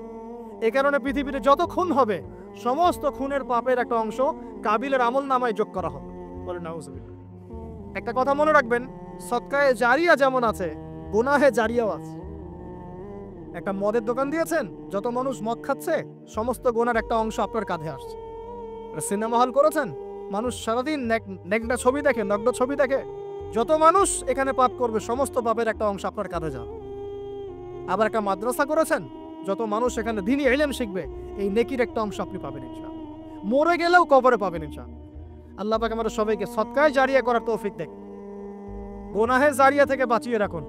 এ কারণে পৃথিবীতে যত খুন হবে, সমস্ত খুনের পাপের একটা অংশ কাবিলের আমল নামায় যোগ করা হবে। বলে নাউজুবিল্লাহ। একটা কথা মনে রাখবেন, সদকায়ে জারিয়া যেমন আছে, গুনাহে জারিয়াও আছে। একটা মদের দোকান দিয়েছেন, যত মানুষ মদ খাচ্ছে, সমস্ত গুনার একটা অংশ আপনার কাঁধে আসছে। সিনেমা হল করেছেন, মানুষ সারাদিন নেকড়া ছবি দেখে, নগ্ন ছবি দেখে, যত মানুষ এখানে পাপ করবে, সমস্ত পাপের একটা অংশ আপনার কাঁধে যাবে। আবার একটা মাদ্রাসা করেছেন, যত মানুষ এখানে দ্বীনি ইলম শিখবে, এই নেকির একটা অংশ আপনি পাবেন ইনশাআল্লাহ। মরে গেলেও কবরে পাবেন ইনশাআল্লাহ। আল্লাহ পাক আমাদের সবাইকে সদকায়ে জারিয়া করার তৌফিক দেন, গুনাহে জারিয়া থেকে বাঁচিয়ে রাখুন।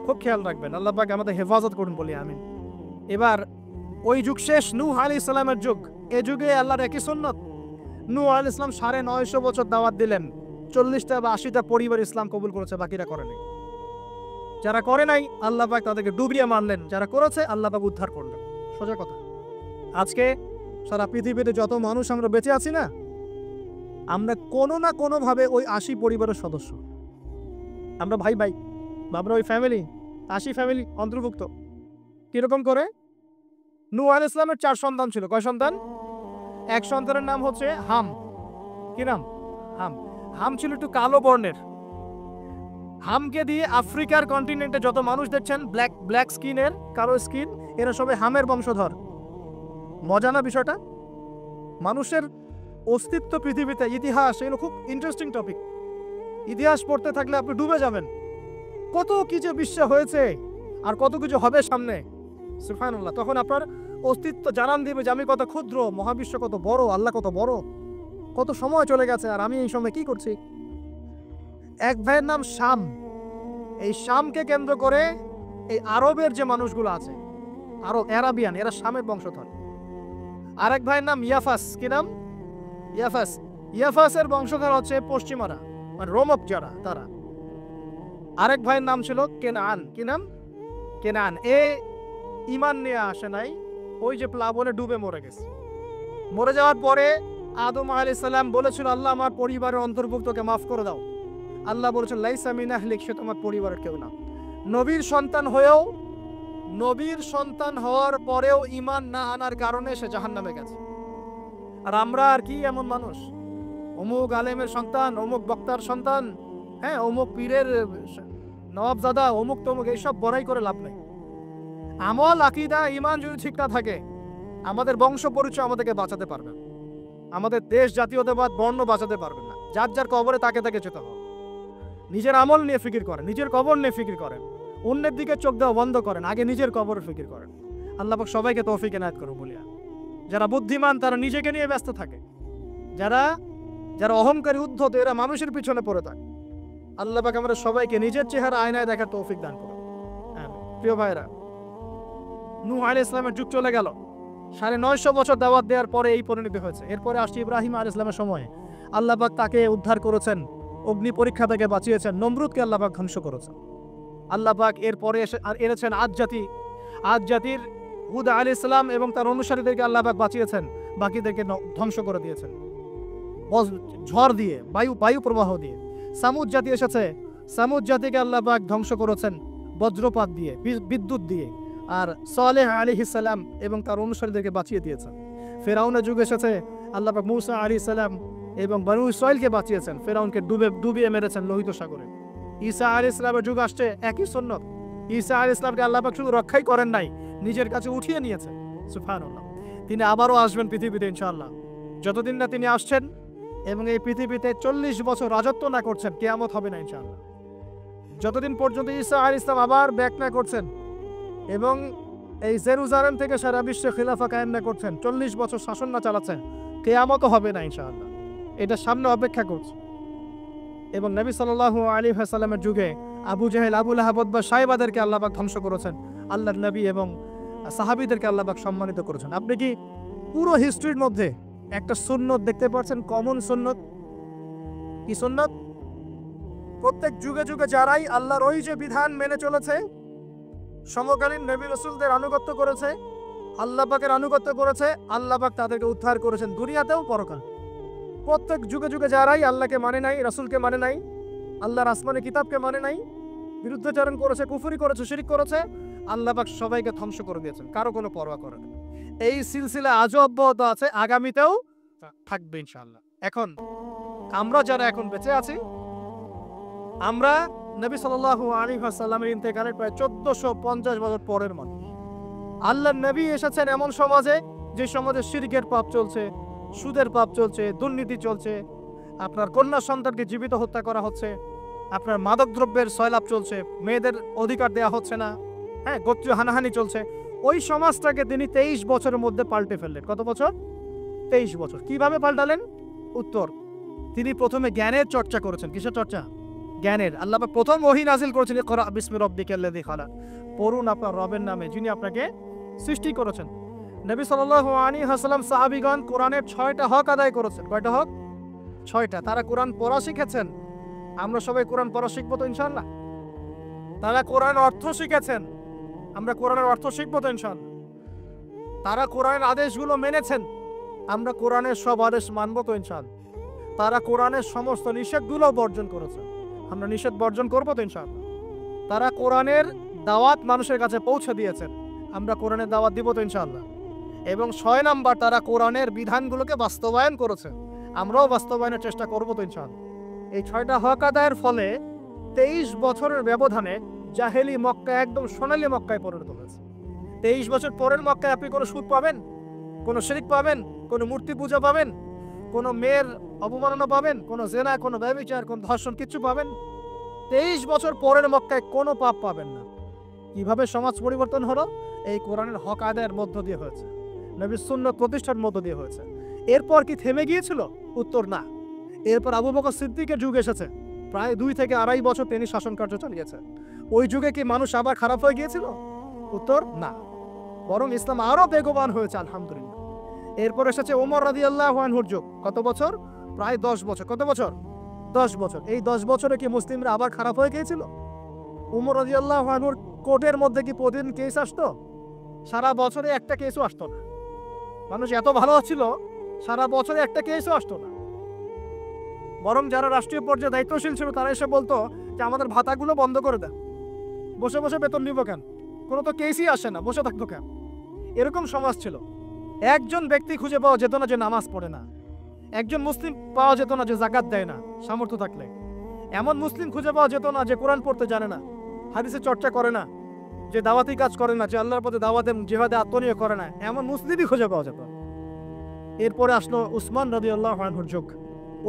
খুব খেয়াল রাখবেন, আল্লাহ পাক আমাদের হেফাজত করুন বলি আমিন। এবার ওই যুগ শেষ, নূহ আলাইহিস সালামের যুগ। এ যুগে আল্লাহর একই সুন্নাত। নূহ আলাইহিস সালাম 950 বছর দাওয়াত দিলেন, 40টা বা 80টা পরিবার ইসলাম কবুল করেছে, বাকিরা করেনি। যারা করে নাই আল্লাহ পাক তাদেরকে ডুবিয়ে মারলেন, যারা করেছে আল্লাহ পাক উদ্ধার করলেন। সোজা কথা। আজকে সারা পৃথিবীতে যত মানুষ আমরা বেঁচে আছি না, আমরা কোনো না কোনো ভাবে ওই 80 পরিবারের সদস্য। আমরা ভাই ভাই, আমরা ওই ফ্যামিলি, 80 ফ্যামিলি অন্তর্ভুক্ত। কিরকম করে? নূহ আলাইহিস সালামের 4 সন্তান ছিল। কয় সন্তান? এক সন্তানের নাম হচ্ছে হাম। কি নাম? হাম। হাম ছিল একটু কালো বর্ণের। হামকে দিয়ে আফ্রিকার কন্টিনেন্টে যত মানুষ দেখছেন, ব্ল্যাক স্কিনের, কালো স্কিন, এরা সবাই হামের বংশধর। মজা না বিষয়টা? মানুষের অস্তিত্ব পৃথিবীতে, ইতিহাস, এগুলো খুব ইন্টারেস্টিং টপিক। ইতিহাস পড়তে থাকলে আপনি ডুবে যাবেন। কত কি যে বিশ্বে হয়েছে আর কত কিছু হবে সামনে, সুবহানাল্লাহ। তখন আপনার অস্তিত্ব জানান দিবে যে আমি কত ক্ষুদ্র, মহাবিশ্ব কত বড়, আল্লাহ কত বড়, কত সময় চলে গেছে আর আমি এই সময় কি করছি। এক ভাইয়ের নাম শাম। এই শামকে কেন্দ্র করে এই আরবের যে মানুষগুলো আছে, আরব, অ্যারাবিয়ান, এরা শামের বংশধর। আরেক ভাইয়ের নাম ইয়াফাস। কি নাম? ইয়াফাস। ইয়াফাসের বংশধর হচ্ছে পশ্চিমারা, মানে রোমক যারা, তারা। আরেক ভাইয়ের নাম ছিল কেনান। কি নাম? কেনান। এ ঈমান নিয়ে আসে নাই, ওই যে প্লাবনে ডুবে মরে গেছে। মরে যাওয়ার পরে আদম আলাইহিস সালাম বলেছিল, আল্লাহ আমার পরিবারের অন্তর্ভুক্তকে মাফ করে দাও। আল্লাহ বলেছেন, লাইসা মিন আহলিক, সে তোমার পরিবারের কেউ না। নবীর সন্তান হওয়ার পরেও ঈমান না আনার কারণে সে জাহান্নামে গেছে। আর আমরা আর কি এমন মানুষ, অমুক আলেমের সন্তান, অমুক বক্তার সন্তান, হ্যাঁ, অমুক পীরের নবাবজাদা, অমুক তমুক, এইসব বড়াই করে লাভ নেই। আমল, আকীদা, ঈমান যদি ঠিক না থাকে, আমাদের বংশ পরিচয় আমাদেরকে বাঁচাতে পারবে না। আমাদের দেশ, জাতীয়তাবাদ, বর্ণ বাঁচাতে পারবে না। যার যার কবরে তাকে যেতে হবে। নিজের আমল নিয়ে ফিকির করেন, নিজের কবর নিয়ে ফিকির করেন, অন্যের দিকে চোখ দেওয়া বন্ধ করেন, আগে নিজের কবরে ফিকির করেন। আল্লাহ পাক সবাইকে তৌফিক এনায়েত করুন বলিয়া। যারা বুদ্ধিমান তারা নিজেকে নিয়ে ব্যস্ত থাকে, যারা অহংকারী, উদ্ধত, এরা মানুষের পিছনে পড়ে থাকে। আল্লাহ পাক আমরা সবাইকে নিজের চেহারা আয়নায় দেখার তৌফিক দান করুন। প্রিয় ভাইরা, নূহ আলাইহিস সালামের যুগ চলে গেল, 950 বছর দাওয়াত দেওয়ার পরে এই পরিণতি হয়েছে। এরপরে আসছে ইব্রাহিম আলাইহিস সালামের সময়। আল্লাহ পাক তাকে উদ্ধার করেছেন, অগ্নি পরীক্ষা থেকে বাঁচিয়েছেন, নমরুদকে আল্লাহ পাক ধ্বংস করেছেন। আল্লাহ পাক এরপরে এনেছেন আদ জাতির হুদ আলাইহিস সালাম এবং তার অনুসারীদেরকে আল্লাহ পাক বাঁচিয়েছেন, বাকিদেরকে ধ্বংস করে দিয়েছেন ঝড় দিয়ে, বায়ু প্রবাহ দিয়ে। সামুদ জাতি এসেছে, সামুদ জাতিকে আল্লাহ পাক ধ্বংস করেছেন বজ্রপাত দিয়ে, বিদ্যুৎ দিয়ে। আর সালেহ আলাইহিস সালাম এবং তার অনুসারীদেরকে বাঁচিয়ে দিয়েছেন। ফেরাউনের যুগ এসেছে, আল্লাহ পাক মূসা আলাইহিস সালাম এবং বনু ইসরাইলকে বাঁচিয়েছেন, ফেরাউনকে ডুবিয়ে মেরেছেন লোহিত সাগরে। ঈসা আলাইহিস সালামের যুগ আসছে, একই সুন্নাত। ঈসা আলাইহিস সালামকে আল্লাহ পাক শুধু রক্ষাই করেন নাই, নিজের কাছে উঠিয়ে নিয়েছেন। সুবহানাল্লাহ। তিনি আবারও আসবেন পৃথিবীতে ইনশাআল্লাহ। যতদিন না তিনি আসছেন এবং এই পৃথিবীতে 40 বছর রাজত্ব না করছেন, কিয়ামত হবে না ইনশাআল্লাহ। যতদিন পর্যন্ত ঈসা আলাইহিস সালাম আবার ব্যাক না করছেন এবং এই জেরুজালেম থেকে সারা বিশ্বে খিলাফা কায়েম না করছেন, 40 বছর শাসন না চালাচ্ছেন, কিয়ামতও হবে না ইনশাআল্লাহ। এটা সামনে অপেক্ষা করছে। এবং নবী সাল্লাল্লাহু আলাইহি ওয়াসাল্লামের যুগে আবু জাহেল, আবু লাহাব বা সাইবাদেরকে আল্লাহ পাক ধ্বংস করেছেন, আল্লাহর নবী এবং সাহাবীদেরকে আল্লাহ পাক সম্মানিত করেছেন। আপনি কি পুরো হিস্ট্রির মধ্যে একটা সুন্নত দেখতে পাচ্ছেন, কমন সুন্নত? কি সুন্নত? প্রত্যেক যুগে যুগে যারাই আল্লাহর ওই যে বিধান মেনে চলেছে, সমকালীন নবী রাসূলদের আনুগত্য করেছে, আল্লাহ পাকের আনুগত্য করেছে, আল্লাহ পাক তাদেরকে উদ্ধার করেছেন দুনিয়াতেও পরকাল। প্রত্যেক যুগে যুগে যারাই আল্লাহকে মানে নাই, রাসূলকে মানে নাই, আল্লাহর আসমানি কিতাবকে মানে নাই, বিরুদ্ধাচরণ করেছে, কুফরি করেছে, শিরক করেছে, আল্লাহ পাক সবাইকে ধ্বংস করে দিয়েছেন, কারো কোনো পরোয়া করে না। এই সিলসিলা আজও অব্যাহত আছে, আগামীতেও থাকবে ইনশাআল্লাহ। এখন আমরা যারা এখন বেঁচে আছি, আমরা নবী সাল্লাল্লাহু আলাইহি ওয়াসাল্লামের ইন্তেকালের প্রায় 1450 বছর পরের মানুষ। আল্লাহর নবী এসেছেন এমন সমাজে, যে সমাজে শিরকের পাপ চলছে, সুদের পাপ চলছে, দুর্নীতি চলছে, আপনার কন্যা সন্তানকে জীবিত হত্যা করা হচ্ছে, আপনার মাদক দ্রব্যের সয়লাভ চলছে, মেয়েদের অধিকার দেওয়া হচ্ছে না, গোত্রীয় হানাহানি চলছে। ওই সমাজটাকে তিনি 23 বছরের মধ্যে পাল্টে ফেললেন। কত বছর? 23 বছর। কিভাবে পাল্টালেন? উত্তর, তিনি প্রথমে জ্ঞানের চর্চা করেছেন। কিসের চর্চা? জ্ঞানের। আল্লাহ পাক প্রথম ওহী নাজিল করেছেন, ইকরা বিসমি রাব্বিকাল্লাযী খালাক, পড়ুন আপনার রবের নামে যিনি আপনাকে সৃষ্টি করেছেন। নবী সাল্লাল্লাহু আলাইহি ওয়াসাল্লাম সাহাবীগণ কোরআনের 6টা হক আদায় করেছেন। কয়টা হক? 6টা। তারা কোরআন পড়া শিখেছেন। আমরা সবাই কোরআন পড়া শিখবো তো ইনশাআল্লাহ। তারা কোরআন অর্থ শিখেছেন, আমরা কোরআনের অর্থ শিখবো তো ইনশাআল্লাহ। তারা কোরআনের আদেশগুলো মেনেছেন, আমরা কোরআনের সব আদেশ মানবো তো ইনশাআল্লাহ। তারা কোরআনের সমস্ত নিষেধগুলো বর্জন করেছেন, আমরা নিষেধ বর্জন করবো তো ইনশাআল্লাহ। তারা কোরআনের দাওয়াত মানুষের কাছে পৌঁছে দিয়েছেন, আমরা কোরআনের দাওয়াত দিব তো ইনশাআল্লাহ। এবং 6 নাম্বার, তারা কোরআনের বিধানগুলোকে বাস্তবায়ন করেছে, আমরাও বাস্তবায়নের চেষ্টা করবো তো ইনশাআল্লাহ। এই 6টা হক আদায়ের ফলে 23 বছরের ব্যবধানে জাহেলি মক্কা একদম সোনালী মক্কায় পরিণত হয়েছে। 23 বছর পরের মক্কায় আপনি কোনো সুদ পাবেন, কোনো শিরক পাবেন, কোনো মূর্তি পূজা পাবেন, কোনো মেয়ের অবমাননা পাবেন, কোনো জেনা, কোনো ব্যভিচার, কোনো ধর্ষণ, কিছু পাবেন? 23 বছর পরের মক্কায় কোনো পাপ পাবেন না। কিভাবে সমাজ পরিবর্তন হলো? এই কোরআনের হক আদায়ের মধ্য দিয়ে হয়েছে, নবীর সুন্নাত প্রতিষ্ঠার মধ্য দিয়ে হয়েছে। এরপর কি থেমে গিয়েছিল? উত্তর, না। এরপর আবু বকর সিদ্দিকের যুগ এসেছে, প্রায় 2 থেকে 2.5 বছর তিনি শাসন কার্য চালিয়েছেন। ওই যুগে কি মানুষ আবার খারাপ হয়ে গিয়েছিল? উত্তর, না, বরং ইসলাম আরো বেগবান হয়েছে আলহামদুলিল্লাহ। এরপর এসেছে ওমর রাদিয়াল্লাহু আনহুর যুগ। কত বছর? প্রায় 10 বছর। কত বছর? 10 বছর। এই 10 বছরে কি মুসলিমরা আবার খারাপ হয়ে গিয়েছিল? ওমর রাদিয়াল্লাহু আনহুর কোর্টের মধ্যে কি প্রতিদিন কেস আসতো? সারা বছরে একটা কেসও আসতো না। মানুষ এত ভালো ছিল, সারা বছরে একটা কেসও আসতো না। বরং যারা রাষ্ট্রীয় পর্যায়ে দায়িত্বশীল ছিল তারা এসে বলতো যে আমাদের ভাতাগুলো বন্ধ করে দেন, বসে বসে বেতন নিব কেন, কোনো তো কেসই আসে না, বসে থাকতো কেন? এরকম সমাজ ছিল। একজন ব্যক্তি খুঁজে পাওয়া যেত না যে নামাজ পড়ে না, একজন মুসলিম পাওয়া যেত না যে যাকাত দেয় না সামর্থ্য থাকলে, এমন মুসলিম খুঁজে পাওয়া যেত না যে কোরআন পড়তে জানে না, হাদিসের চর্চা করে না, যে দাওয়াতি কাজ করে না, যে আল্লাহর পথে দাওয়াতে জিহাদে আত্মনিয়োগ করে না, এমন মুসলিমই খুঁজে পাওয়া যেত। এরপরে আসলো উসমান রাদিয়াল্লাহু আনহুর যুগ।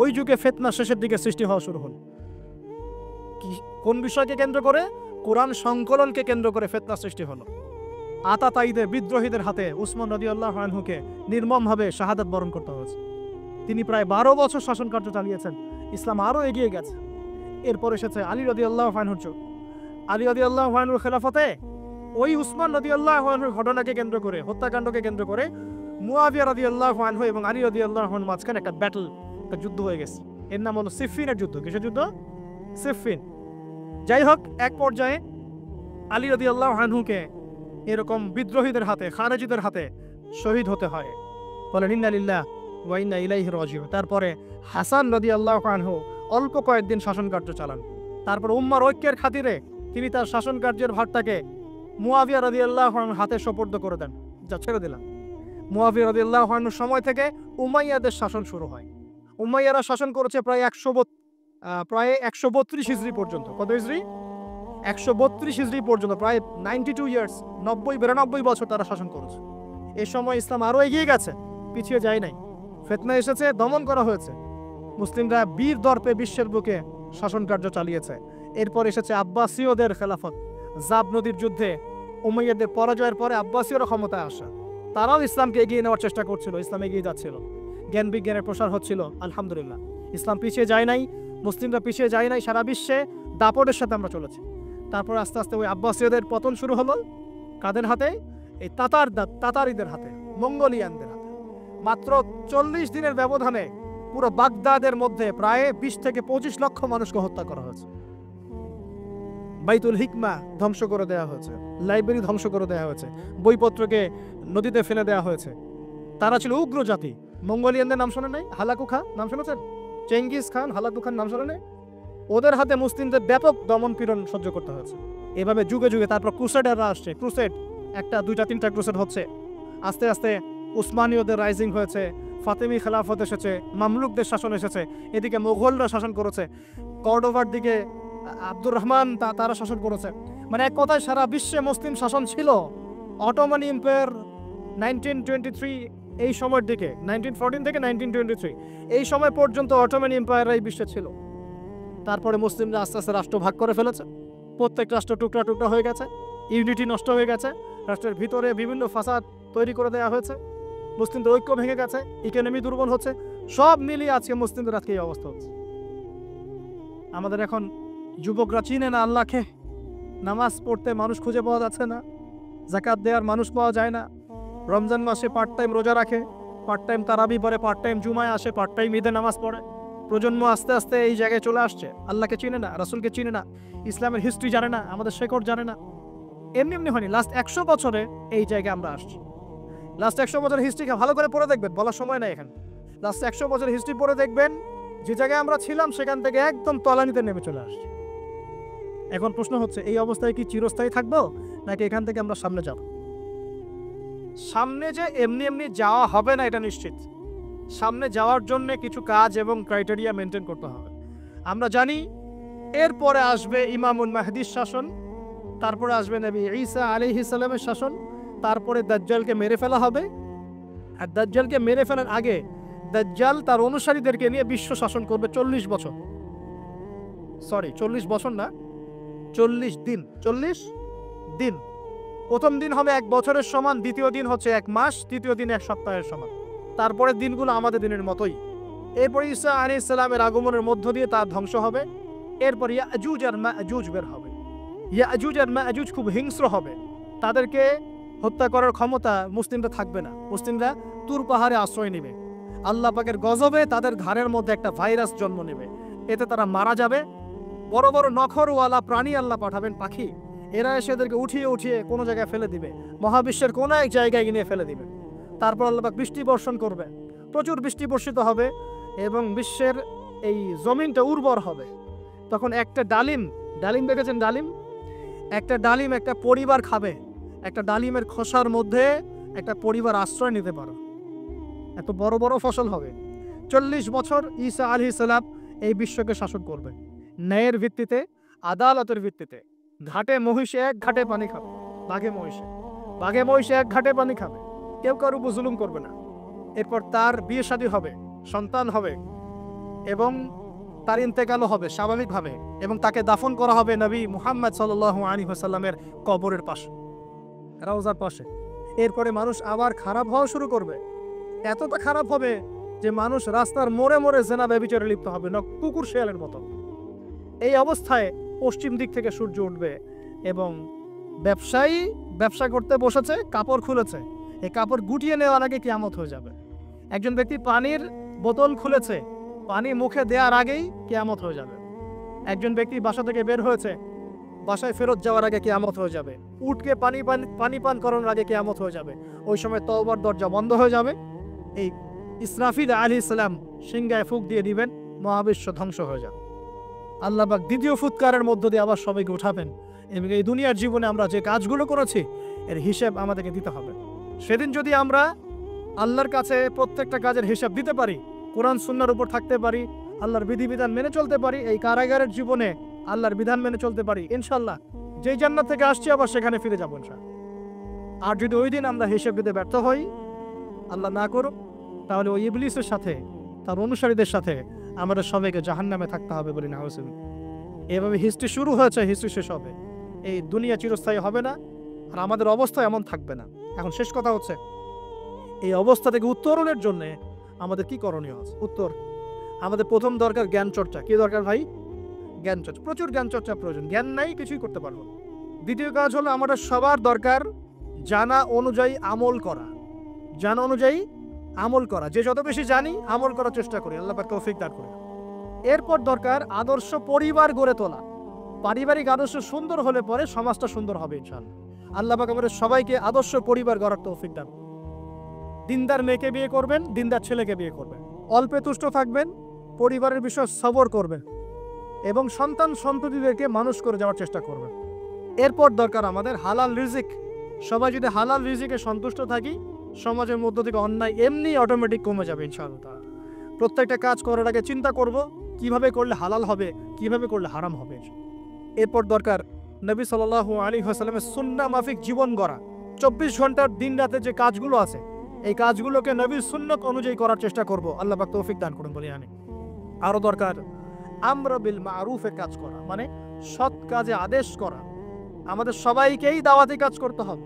ওই যুগে ফিতনা শেষের দিকে সৃষ্টি হওয়া শুরু হল। কোন বিষয়কে কেন্দ্র করে? কোরআন সংকলনকে কেন্দ্র করে ফিতনা সৃষ্টি হলো। আতাতায়ীদের, বিদ্রোহীদের হাতে উসমান রাদিয়াল্লাহু আনহুকে নির্মমভাবে শাহাদাত বরণ করতে হয়েছে। তিনি প্রায় 12 বছর শাসন কার্য চালিয়েছেন। ইসলাম আরো এগিয়ে গেছে। এরপর এসেছে আলী রাদিয়াল্লাহু আনহুর যুগ। আলী রাদিয়াল্লাহু আনহুর খেলাফতে ওই উসমান রাদিয়াল্লাহু আনহুর ঘটনাকে কেন্দ্র করে, হত্যাকাণ্ডকে কেন্দ্র করে মুয়াবিয়া রাদিয়াল্লাহু আনহু এবং আলী রাদিয়াল্লাহু আনহুর মাঝখানে একটা ব্যাটল, একটা যুদ্ধ হয়ে গেছে। এর নাম হলো সিফফিনের যুদ্ধ। কিসের যুদ্ধ? সিফফিন। যাই হোক, এক পর্যায়ে আলী রাদিয়াল্লাহু আনহুকে এরকম বিদ্রোহীদের হাতে, খারেজিদের হাতে শহীদ হতে হয়। বলেন ইন্না লিল্লাহি ওয়া ইন্না ইলাইহি রাজিউন। তারপরে হাসান রাদিয়াল্লাহু আনহু অল্প কয়েকদিন শাসন কার্য চালান। তারপর উম্মার ঐক্যের খাতিরে তিনি তার শাসন কার্যের ভারটাকে মুয়াবিয়া রাদিয়াল্লাহু আনহুর হাতে সোপর্দ করে দেন। যা ছেড়ে দিলাম। মুয়াবিয়া রাদিয়াল্লাহু আনহুর সময় থেকে উমাইয়াদের শাসন শুরু হয়। উমাইয়ারা শাসন করেছে প্রায় 132 হিজরি পর্যন্ত। কত হিজরি? 132 হিজরি পর্যন্ত, প্রায় 92 ইয়ার্স, 92 বছর তারা শাসন করেছে। এই সময় ইসলাম আরো এগিয়ে গেছে, পিছিয়ে যায় নাই। ফিতনা এসেছে, দমন করা হয়েছে। মুসলিমরা বীর দর্পে বিশ্বের বুকে শাসন কার্য চালিয়েছে। এরপর এসেছে আব্বাসীয়দের খেলাফত। জাব নদীর যুদ্ধে উমাইয়াদের পরাজয়ের পরে আব্বাসীয়রা ক্ষমতায় আসা। তারাও ইসলামকে এগিয়ে নেওয়ার চেষ্টা করছিল, ইসলাম এগিয়ে যাচ্ছিল, জ্ঞান বিজ্ঞানের প্রসার হচ্ছিল। আলহামদুলিল্লাহ, ইসলাম পিছিয়ে যায় নাই, মুসলিমরা পিছিয়ে যায় নাই, সারা বিশ্বে দাপটের সাথে আমরা চলেছি। তারপর আস্তে আস্তে ওই আব্বাসীয়দের পতন শুরু হলো। কাদের হাতে? এই তাতারিদের হাতে, মঙ্গোলিয়ানদের হাতে। মাত্র 40 দিনের ব্যবধানে পুরো বাগদাদের মধ্যে প্রায় 20 থেকে 25 লক্ষ মানুষকে হত্যা করা হয়েছে। বাইতুল হিকমা ধ্বংস করে দেওয়া হয়েছে, লাইব্রেরি ধ্বংস করে দেওয়া হয়েছে, বইপত্রকে নদীতে ফেলে দেওয়া হয়েছে। তারা ছিল উগ্র জাতি। মঙ্গোলিয়ানদের নাম শোনেন নাই? হালাকু খান নাম শুনেছেন? চেঙ্গিস খান, হালাকু খান নাম শোনেন নাই? ওদের হাতে মুসলিমদের ব্যাপক দমন পীড়ন সহ্য করতে হয়েছে। এভাবে যুগে যুগে তারপর ক্রুসেডাররা আসছে। ক্রুসেড, একটা, দুইটা, তিনটা ক্রুসেড হচ্ছে। আস্তে আস্তে উসমানীয়দের রাইজিং হয়েছে, ফাতেমি খেলাফত এসেছে, মামলুকদের শাসন এসেছে, এদিকে মোগলরা শাসন করেছে, কর্ডোভার দিকে আব্দুর রহমান তারা শাসন করেছে। মানে এক কথায় সারা বিশ্বে মুসলিম শাসন ছিল। অটোমান এম্পায়ার 1923 এই সময়ের দিকে, 1914 থেকে 1923 এই সময় পর্যন্ত অটোমান এম্পায়ার এই বিশ্বে ছিল। তারপরে মুসলিমরা আস্তে আস্তে রাষ্ট্র ভাগ করে ফেলেছে। প্রত্যেক রাষ্ট্র টুকরা টুকরা হয়ে গেছে, ইউনিটি নষ্ট হয়ে গেছে, রাষ্ট্রের ভিতরে বিভিন্ন ফাসাদ তৈরি করে দেওয়া হয়েছে, মুসলিমদের ঐক্য ভেঙে গেছে, ইকোনমি দুর্বল হচ্ছে। সব মিলিয়ে আজকে মুসলিমদের আজকে এই অবস্থা হচ্ছে। আমাদের এখন যুবকরা চিনে না আল্লাহকে, নামাজ পড়তে মানুষ খুঁজে পাওয়া যাচ্ছে না, যাকাত দেওয়ার মানুষ পাওয়া যায় না। রমজান মাসে পার্ট টাইম রোজা রাখে, পার্ট টাইম তারাবি পড়ে, পার্ট টাইম জুমায় আসে, পার্ট টাইম ঈদে নামাজ পড়ে। প্রজন্ম আস্তে আস্তে এই জায়গায় চলে আসছে। আল্লাহকে চিনে না, রাসূলকে চিনে না, ইসলামের হিস্ট্রি জানে না, আমাদের শেকড় জানে না। এমনি এমনি হয়নি, লাস্ট 100 বছরে এই জায়গায় আমরা আসছি। লাস্ট 100 বছরের হিস্ট্রিকে ভালো করে পড়ে দেখবেন, বলার সময় নাই এখানে। লাস্ট 100 বছরের হিস্ট্রি পড়ে দেখবেন, যে জায়গায় আমরা ছিলাম সেখান থেকে একদম তলানিতে নেমে চলে আসছি। এখন প্রশ্ন হচ্ছে, এই অবস্থায় কি চিরস্থায়ী থাকবো, নাকি এখান থেকে আমরা সামনে যাব? সামনে যে এমনি এমনি যাওয়া হবে না এটা নিশ্চিত। সামনে যাওয়ার জন্য কিছু কাজ এবং ক্রাইটেরিয়া মেনটেন করতে হবে। আমরা জানি এরপরে আসবে ইমামুল মাহদির শাসন, তারপরে আসবে নবী ঈসা আলাইহিস সালামের শাসন, তারপরে দাজ্জালকে মেরে ফেলা হবে। আর দাজ্জালকে মেরে ফেলার আগে দাজ্জাল তার অনুসারীদেরকে নিয়ে বিশ্ব শাসন করবে 40 বছর। সরি, 40 বছর না, 40 দিন। 40 দিন। প্রথম দিন হবে 1 বছরের সমান, দ্বিতীয় দিন হচ্ছে 1 মাস, তৃতীয় দিন 1 সপ্তাহের সমান। তারপরের দিনগুলো আমাদের দিনের মতোই। এরপর ঈসা আলাইহিস সালামের আগমনের মধ্য দিয়ে তার ধ্বংস হবে। এরপর ইয়াজুজ আর মাজুজ বের হবে। ইয়াজুজ আর মাজুজ খুব হিংস্র হবে, তাদেরকে হত্যা করার ক্ষমতা মুসলিমরা থাকবে না। মুসলিমরা তুর পাহাড়ে আশ্রয় নেবে। আল্লাহ পাকের গজবে তাদের ঘাড়ের মধ্যে একটা ভাইরাস জন্ম নেবে, এতে তারা মারা যাবে। বড় বড় নখরওয়ালা প্রাণী আল্লাহ পাঠাবেন, পাখি, এরা এসে এদেরকে উঠিয়ে উঠিয়ে কোনো জায়গায় ফেলে দিবে, মহাবিশ্বের কোনো এক জায়গায় নিয়ে ফেলে দিবে। তারপর আল্লাহ পাক বৃষ্টি বর্ষণ করবে, প্রচুর বৃষ্টি বর্ষিত হবে এবং বিশ্বের এই জমিনটা উর্বর হবে। তখন একটা ডালিম দেখেছেন? একটা ডালিম একটা পরিবার খাবে। একটা ডালিমের খোসার মধ্যে একটা পরিবার আশ্রয় নিতে পারে। এত বড় বড় ফসল হবে। 40 বছর ঈসা আলাইহিস সালাম এই বিশ্বকে শাসন করবে ন্যায়ের ভিত্তিতে, আদালতের ভিত্তিতে। ঘাটে মহিষে এক ঘাটে পানি খাবে, বাঘে মহিষে এক ঘাটে পানি খাবে, কেউ কারোর উপর জুলুম করবে না। এরপর তার বিয়ে শাদী হবে, সন্তান হবে এবং তার ইন্তেকালও হবে স্বাভাবিকভাবে, এবং তাকে দাফন করা হবে নবী মুহাম্মদ সাল্লাল্লাহু আলাইহি ওয়াসাল্লামের কবরের পাশে, রওজার পাশে। এরপরে মানুষ আবার খারাপ হওয়া শুরু করবে। এতটা খারাপ হবে যে মানুষ রাস্তার মোড়ে মোড়ে জেনা ব্যভিচারে লিপ্ত হবে না, কুকুর শেয়ালের মতো। এই অবস্থায় পশ্চিম দিক থেকে সূর্য উঠবে এবং ব্যবসায়ী ব্যবসা করতে বসেছে, কাপড় খুলেছে, এই কাপড় গুটিয়ে নেওয়ার আগে কিয়ামত হয়ে যাবে। একজন ব্যক্তি পানির বোতল খুলেছে, পানি মুখে দেওয়ার আগেই কিয়ামত হয়ে যাবে। একজন ব্যক্তি বাসা থেকে বের হয়েছে, বাসায় ফেরত যাওয়ার আগে কিয়ামত হয়ে যাবে। উটকে পানি পান করানোর আগে কিয়ামত হয়ে যাবে। ওই সময় তওবার দরজা বন্ধ হয়ে যাবে। এই ইসরাফিল আলাইহিস সালাম সিংহায় ফুঁক দিয়ে দিবেন, মহাবিশ্ব ধ্বংস হয়ে যাবে। আল্লাহ পাক দ্বিতীয় ফুৎকারের মধ্য দিয়ে আবার সবাইকে উঠাবেন এবং এই দুনিয়ার জীবনে আমরা যে কাজগুলো করেছি এর হিসেব আমাদেরকে দিতে হবে। সেদিন যদি আমরা আল্লাহর কাছে প্রত্যেকটা কাজের হিসাব দিতে পারি, কোরআন সুন্নাহর উপর থাকতে পারি, আল্লাহর বিধিবিধান মেনে চলতে পারি, এই কারাগারের জীবনে আল্লাহর বিধান মেনে চলতে পারি, ইনশাল্লাহ যেই জান্নাত থেকে আসছি আবার সেখানে ফিরে যাবো ইনশাআল্লাহ। আর যদি ওই দিন আমরা হিসাব দিতে ব্যর্থ হই, আল্লাহ না করুক, তাহলে ওই ইবলিসের সাথে তার অনুসারীদের সাথে আমাদের সবাইকে জাহান্নামে থাকতে হবে বলি না হোসেন। এভাবে হিস্ট্রি শুরু হয়েছে, হিস্ট্রি শেষ হবে। এই দুনিয়া চিরস্থায়ী হবে না, আর আমাদের অবস্থা এমন থাকবে না। এখন শেষ কথা হচ্ছে, এই অবস্থা থেকে উত্তরণের জন্য আমাদের কি করণীয় আছে? উত্তর, আমাদের প্রথম দরকার জ্ঞান চর্চা। কি দরকার ভাই? জ্ঞান চর্চা, প্রচুর জ্ঞান চর্চা প্রয়োজন। জ্ঞান নাই কিছুই করতে পারবো না। দ্বিতীয় কাজ হলো আমাদের সবার দরকার জানা অনুযায়ী আমল করা। জানা অনুযায়ী আমল করা, যে যত বেশি জানি আমল করার চেষ্টা করি, আল্লাহ পাক তৌফিক দান করে। এরপর দরকার আদর্শ পরিবার গড়ে তোলা। পারিবারিক আদর্শ সুন্দর হলে পরে সমাজটা সুন্দর হবে ইনশাআল্লাহ। আল্লাহ পাক আমাদের সবাইকে আদর্শ পরিবার গড়ার তৌফিক দান। দিনদার মেয়েকে বিয়ে করবেন, দিনদার ছেলেকে বিয়ে করবেন, অল্পে তুষ্ট থাকবেন, পরিবারের বিষয় সবর করবেন এবং সন্তান সন্ততিদেরকে মানুষ করে যাওয়ার চেষ্টা করবেন। এরপর দরকার আমাদের হালাল রিজিক। সবাই যদি হালাল রিজিকে সন্তুষ্ট থাকি, সমাজের মধ্য থেকে অন্যায় এমনি অটোমেটিক কমে যাবে ইনশাআল্লাহ। প্রত্যেকটা কাজ করার আগে চিন্তা করব কিভাবে করলে হালাল হবে, কিভাবে করলে হারাম হবে। এরপর দরকার নবী সাল্লাল্লাহু আলাইহি ওয়াসাল্লামের সুন্নাহ মাফিক জীবন গড়া। 24 ঘন্টার দিন রাতে যে কাজগুলো আছে, এই কাজগুলোকে নবীর সুন্নাত অনুযায়ী করার চেষ্টা করব। আল্লাহ পাক তৌফিক দান করুন বলি আমি। আরো দরকার আমর বিল মারুফে কাজ করা, মানে সৎ কাজে আদেশ করা। আমাদের সবাইকেই দাওয়াতি কাজ করতে হবে।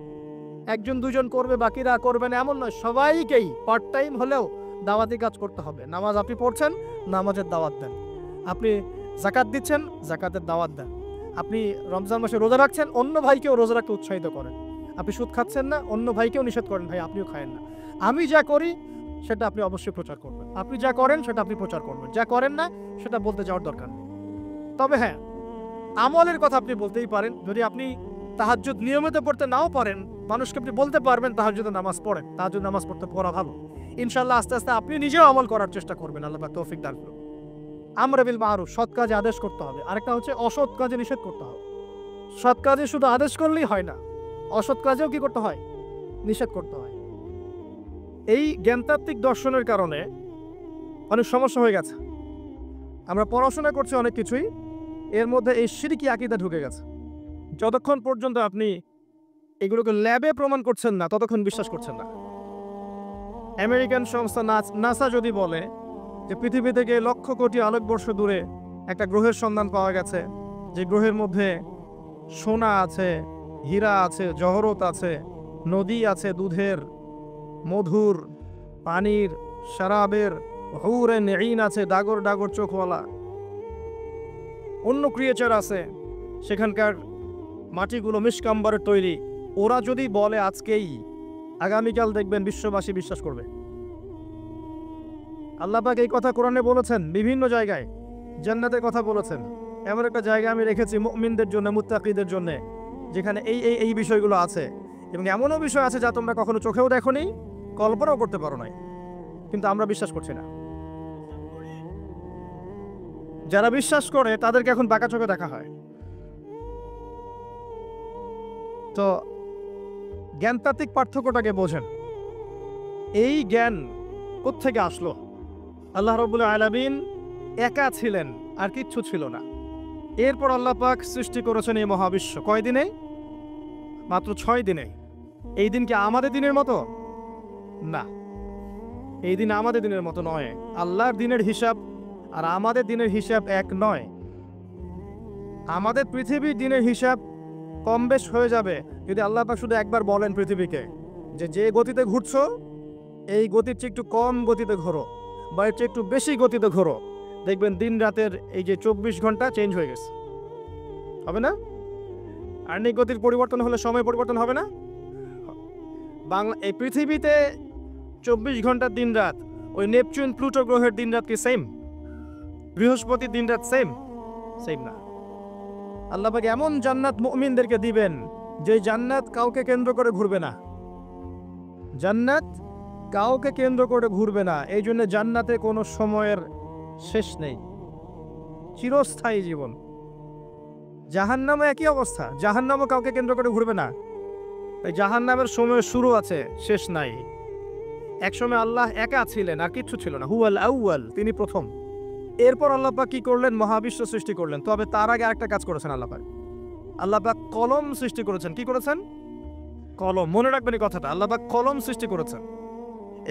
একজন দুজন করবে, বাকিরা করবে না এমন নয়, সবাইকেই পার্ট টাইম হলেও দাওয়াতি কাজ করতে হবে। নামাজ আপনি পড়ছেন, নামাজের দাওয়াত দেন। আপনি যাকাত দিচ্ছেন, যাকাতের দাওয়াত দেন। আপনি রমজান মাসে রোজা রাখছেন, অন্য ভাইকেও রোজা রাখতে উৎসাহিত করেন। আপনি সুদ খাচ্ছেন না, অন্য ভাইকেও নিষেধ করেন, ভাই আপনিও খায়েন না। আমি যা করি সেটা আপনি অবশ্যই প্রচার করবেন। আপনি যা করেন সেটা আপনি প্রচার করবেন, যা করেন না সেটা বলতে যাওয়ার দরকার নেই। তবে হ্যাঁ, আমলের কথা আপনি বলতেই পারেন। যদি আপনি তাহাজ্জুদ নিয়মিত পড়তে নাও পারেন, মানুষকে আপনি বলতে পারবেন তাহাজ্জুদে নামাজ পড়েন, তাহাজ্জুদ নামাজ পড়তে পড়া ভালো। ইনশাআল্লাহ আস্তে আস্তে আপনি নিজেও আমল করার চেষ্টা করবেন। আল্লাহ পাক তৌফিক দান করুন। আমর বিল মারুফ, সৎ কাজে আদেশ করতে হবে। আরেকটা হচ্ছে অসৎ কাজে নিষেধ করতে হবে। সৎ কাজে শুধু আদেশ করলেই হয় না, অসৎ কাজেও কি করতে হয়? নিষেধ করতে হয়। এই জ্ঞানতাত্ত্বিক দর্শনের কারণে অনেক সমস্যা হয়ে গেছে। আমরা পড়াশোনা করছি অনেক কিছুই, এর মধ্যে এই শিরকি আকীদা ঢুকে গেছে। যতক্ষণ পর্যন্ত আপনি এগুলোকে ল্যাবে প্রমাণ করছেন না, ততক্ষণ বিশ্বাস করছেন না। আমেরিকান সংস্থা নাসা যদি বলে যে পৃথিবী থেকে লক্ষ কোটি আলোকবর্ষ দূরে একটা গ্রহের সন্ধান পাওয়া গেছে, যে গ্রহের মধ্যে সোনা আছে, হীরা আছে, জহরত আছে, নদী আছে, দুধের, মধুর, পানির, শরাবের, হুরে নেইন আছে, ডাগর ডাগর চোখওয়ালা, অন্য ক্রিয়েচার আছে, সেখানকার মাটিগুলো মিশকাম্বারের তৈরি। ওরা যদি বলে আজকেই, আগামীকাল দেখবেন বিশ্ববাসী বিশ্বাস করবে। আল্লাহ পাক এই কথা কোরআনে বলেছেন, বিভিন্ন জায়গায় জান্নাতের কথা বলেছেন। এমন একটা জায়গা আমি রেখেছি মুমিনদের জন্য, মুত্তাকিদের জন্য, যেখানে এই বিষয়গুলো আছে। এবং এমনও বিষয় আছে যা তোমরা কখনো চোখেও দেখোনি, কল্পনাও করতে পারো নাই, কিন্তু আমরা বিশ্বাস করছি না। যারা বিশ্বাস করে তাদেরকে এখন বাঁকা চোখে দেখা হয়। তো জ্ঞানতাত্ত্বিক পার্থক্যটাকে বোঝেন। এই জ্ঞান কোত্থেকে আসলো? আল্লাহ রাব্বুল আলামিন একা ছিলেন, আর কিচ্ছু ছিল না। এরপর আল্লাহ পাক সৃষ্টি করেছেন এই মহাবিশ্ব কয় দিনে? মাত্র 6 দিনে। এই দিন কি আমাদের দিনের মতো? না, এই দিন আমাদের দিনের মতো নয়। আল্লাহর দিনের হিসাব আর আমাদের দিনের হিসাব এক নয়। আমাদের পৃথিবীর দিনের হিসাব কম বেশ হয়ে যাবে যদি আল্লাহ পাক শুধু একবার বলেন পৃথিবীকে যে গতিতে ঘুরছো, এই গতির চেয়ে একটু কম গতিতে ঘোরো, বা এর চেয়ে একটু বেশি গতিতে ঘোরো। দেখবেন দিন রাতের এই যে 24 ঘন্টা চেঞ্জ হয়ে গেছে, হবে না? আর্নিক গতির পরিবর্তন হলে সময় পরিবর্তন হবে না? এই পৃথিবীতে 24 ঘন্টার দিন রাত, ওই নেপচুন প্লুটো গ্রহের দিন রাত কি সেম? বৃহস্পতির দিন রাত সেম? সেম না। আল্লাহ পাক এমন জান্নাত মুমিনদেরকে দিবেন যে জান্নাত কাউকে কেন্দ্র করে ঘুরবে না। জান্নাত কাউকে কেন্দ্র করে ঘুরবে না। এই জন্য জান্নাতে কোনো সময়ের শেষ নেই, চিরস্থায়ী জীবন। জাহান্নামে একই অবস্থা, জাহান্নামও কাউকে কেন্দ্র করে ঘুরবে না। এই জাহান্নামের সময়ের শুরু আছে, শেষ নাই। একসময় আল্লাহ একা ছিলেন, আর কিচ্ছু ছিল না, হুয়াল আউয়াল, তিনি প্রথম। এরপর আল্লাহ পাক কি করলেন? মহাবিশ্ব সৃষ্টি করলেন। তবে তার আগে আরেকটা কাজ করেছেন আল্লাহ পাক। আল্লাহ পাক কলম সৃষ্টি করেছেন। কি করেছেন? কলম। মনে রাখবেন এই কথাটা, আল্লাহ পাক কলম সৃষ্টি করেছেন।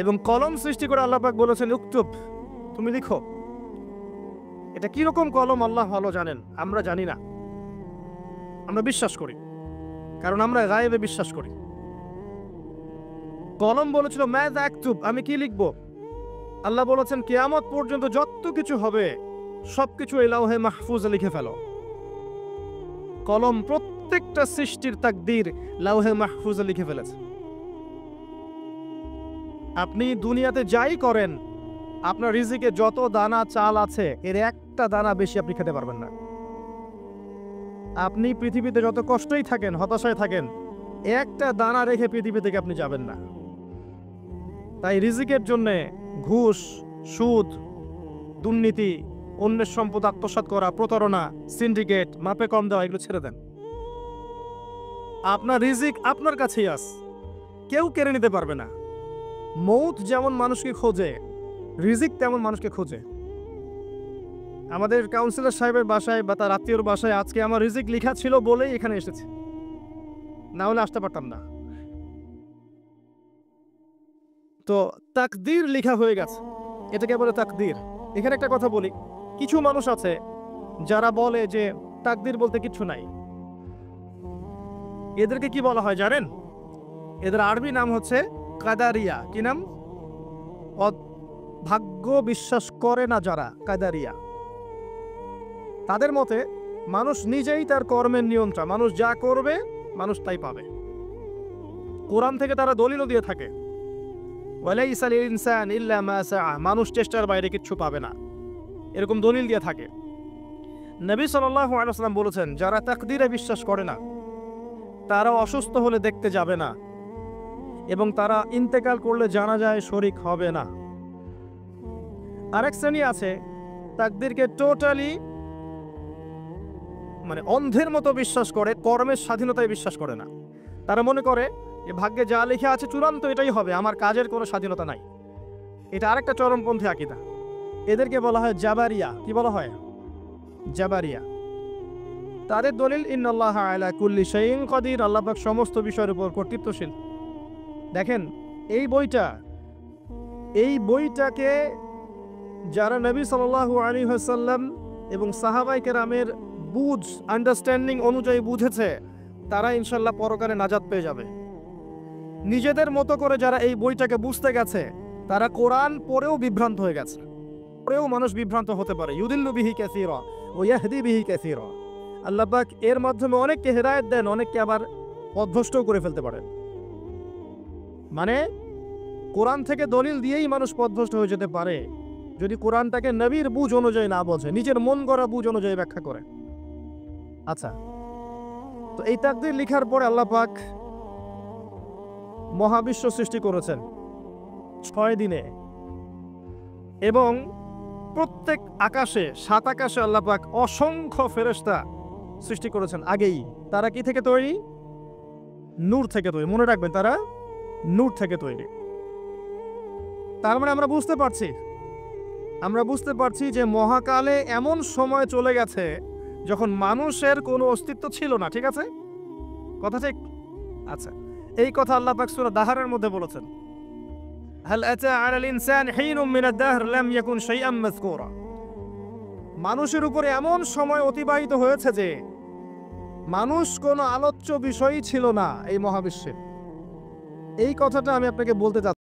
এবং কলম সৃষ্টি করে আল্লাহ পাক বলেছেন, উক্তুব, তুমি লিখো। এটা কিরকম কলম আল্লাহ ভালো জানেন, আমরা জানি না। আমরা বিশ্বাস করি, কারণ আমরা গায়েবে বিশ্বাস করি। কলম বলেছিল মাযা আকতুব, আমি কি লিখব? আল্লাহ বলেছেন কিয়ামত পর্যন্ত যত কিছু হবে সবকিছু এই লাওহে মাহফুজে লিখে ফেলো। কলম প্রত্যেকটা সৃষ্টির তাকদীর লাওহে মাহফুজে লিখে ফেলেছে। আপনি দুনিয়াতে যাই করেন, আপনার রিজিকে যত দানা চাল আছে এর একটা দানা বেশি আপনি খেতে পারবেন না। আপনি পৃথিবীতে যত কষ্টই থাকেন, হতাশায় থাকেন, একটা দানা রেখে পৃথিবী থেকে আপনি যাবেন না। তাই রিজিকের জন্য ঘুষ, সুদ, দুর্নীতি, অন্যের সম্পদ আত্মসাৎ করা, প্রতারণা, সিন্ডিকেট, মাপে কম দেওয়া, এগুলো ছেড়ে দেন। আপনার রিজিক আপনার কাছেই আছে, কেউ কেড়ে নিতে পারবে না। মৌত যেমন মানুষকে খোঁজে, রিজিক তেমন মানুষকে খোঁজে। আমাদের কাউন্সিলর সাহেবের বাসায় বা তার আত্মীয়র বাসায় আজকে আমার রিজিক লেখা ছিল বলেই এখানে এসেছে, না হলে আসতে পারতাম না। তো তাকদীর লেখা হয়ে গেছে, এটাকে বলে তাকদীর। এখানে একটা কথা বলি, কিছু মানুষ আছে যারা বলে যে তাকদীর বলতে কিছু নাই। এদেরকে কি বলা হয় জানেন? এদের আরবি নাম হচ্ছে কাদারিয়া। কি নাম? ভাগ্য বিশ্বাস করে না যারা, কাদারিয়া। তাদের মতে মানুষ নিজেই তার কর্মের নিয়ন্ত্রণ, মানুষ যা করবে মানুষ তাই পাবে। কোরআন থেকে তারা দলিলও দিয়ে থাকে, ওয়ালাইসা লিল ইনসান ইল্লা মা সাআ, মানুষ চেষ্টার বাইরে কিচ্ছু পাবে না, এরকম দলিল দিয়ে থাকে। নবী সাল্লাল্লাহু আলাইহি ওয়াসাল্লাম বলেছেন, যারা তাকদীরে বিশ্বাস করে না তারা অসুস্থ হলে দেখতে যাবে না, এবং তারা ইন্তেকাল করলে জানাজায় শরীক হবে না। আরেক শ্রেণী আছে তাকদীরকে টোটালি অন্ধের মতো বিশ্বাস করে, কর্মের স্বাধীনতায় বিশ্বাস করে না। তারা মনে করে যে ভাগ্যে যা লেখা আছে চূড়ান্ত এটাই হবে, আমার কাজের কোনো স্বাধীনতা নাই। এটা আরেকটা চরমপন্থী আকীদা। এদেরকে বলা হয় জাবারিয়া। কি বলা হয়? জাবারিয়া। তাদের দলিল ইন্নাল্লাহা আলা কুল্লি শাইইন কাদির, আল্লাহ পাক সমস্ত বিষয়ের উপর কর্তৃত্বশীল। দেখেন এই বইটাকে যারা নবী সাল্লাল্লাহু আলাইহি ওয়াসাল্লাম এবং সাহাবায়ে কেরামের আন্ডারস্ট্যান্ডিং অনুযায়ী বুঝেছে, তারা ইনশাল্লাহ পরকালে নাজাত পেয়ে যাবে। নিজেদের মতো করে যারা এই বইটাকে বুঝতে গেছে, তারা কোরআন পড়েও বিভ্রান্ত হয়ে গেছে। পড়েও মানুষ বিভ্রান্ত হতে পারে। ইউদিল্লু বিহি কাসীরা ওয়া ইয়াহদি বিহি কাসীরা। আল্লাহ পাক এর মাধ্যমে অনেককে হেদায়েত দেন, অনেককে আবার পথভ্রষ্টও করে ফেলতে পারেন। কোরআন থেকে দলিল দিয়েই মানুষ পথভ্রষ্ট হয়ে যেতে পারে যদি কোরআনটাকে নবীর বুঝ অনুযায়ী না বোঝে, নিজের মন গড়া বুঝ অনুযায়ী ব্যাখ্যা করে। আচ্ছা, তো এই তাকদীর লেখার পরে আল্লাহ পাক মহাবিশ্ব সৃষ্টি করেছেন 6 দিনে, এবং প্রত্যেক আকাশে, 7 আকাশে আল্লাহ পাক অসংখ্য ফেরেশতা সৃষ্টি করেছেন আগেই। তারা কি থেকে তৈরি? নূর থেকে তৈরি। মনে রাখবেন, তারা নূর থেকে তৈরি। তার মানে আমরা বুঝতে পারছি যে মহাকালে এমন সময় চলে গেছে যখন মানুষের কোনো অস্তিত্ব ছিল না। ঠিক আছে? কথা ঠিক? আচ্ছা, এই কথা আল্লাহ পাক সূরা দাহরের মধ্যে বলেছেন, হাল আতা আলাল ইনসান হিনুম মিনাদ দাহর লাম ইয়াকুন শাইআম মাযকুরা। মানুষের উপরে এমন সময় অতিবাহিত হয়েছে যে মানুষ কোনো আলোচ্য বিষয়ই ছিল না এই মহাবিশ্বে। এই কথাটা আমি আপনাকে বলতে চাচ্ছি।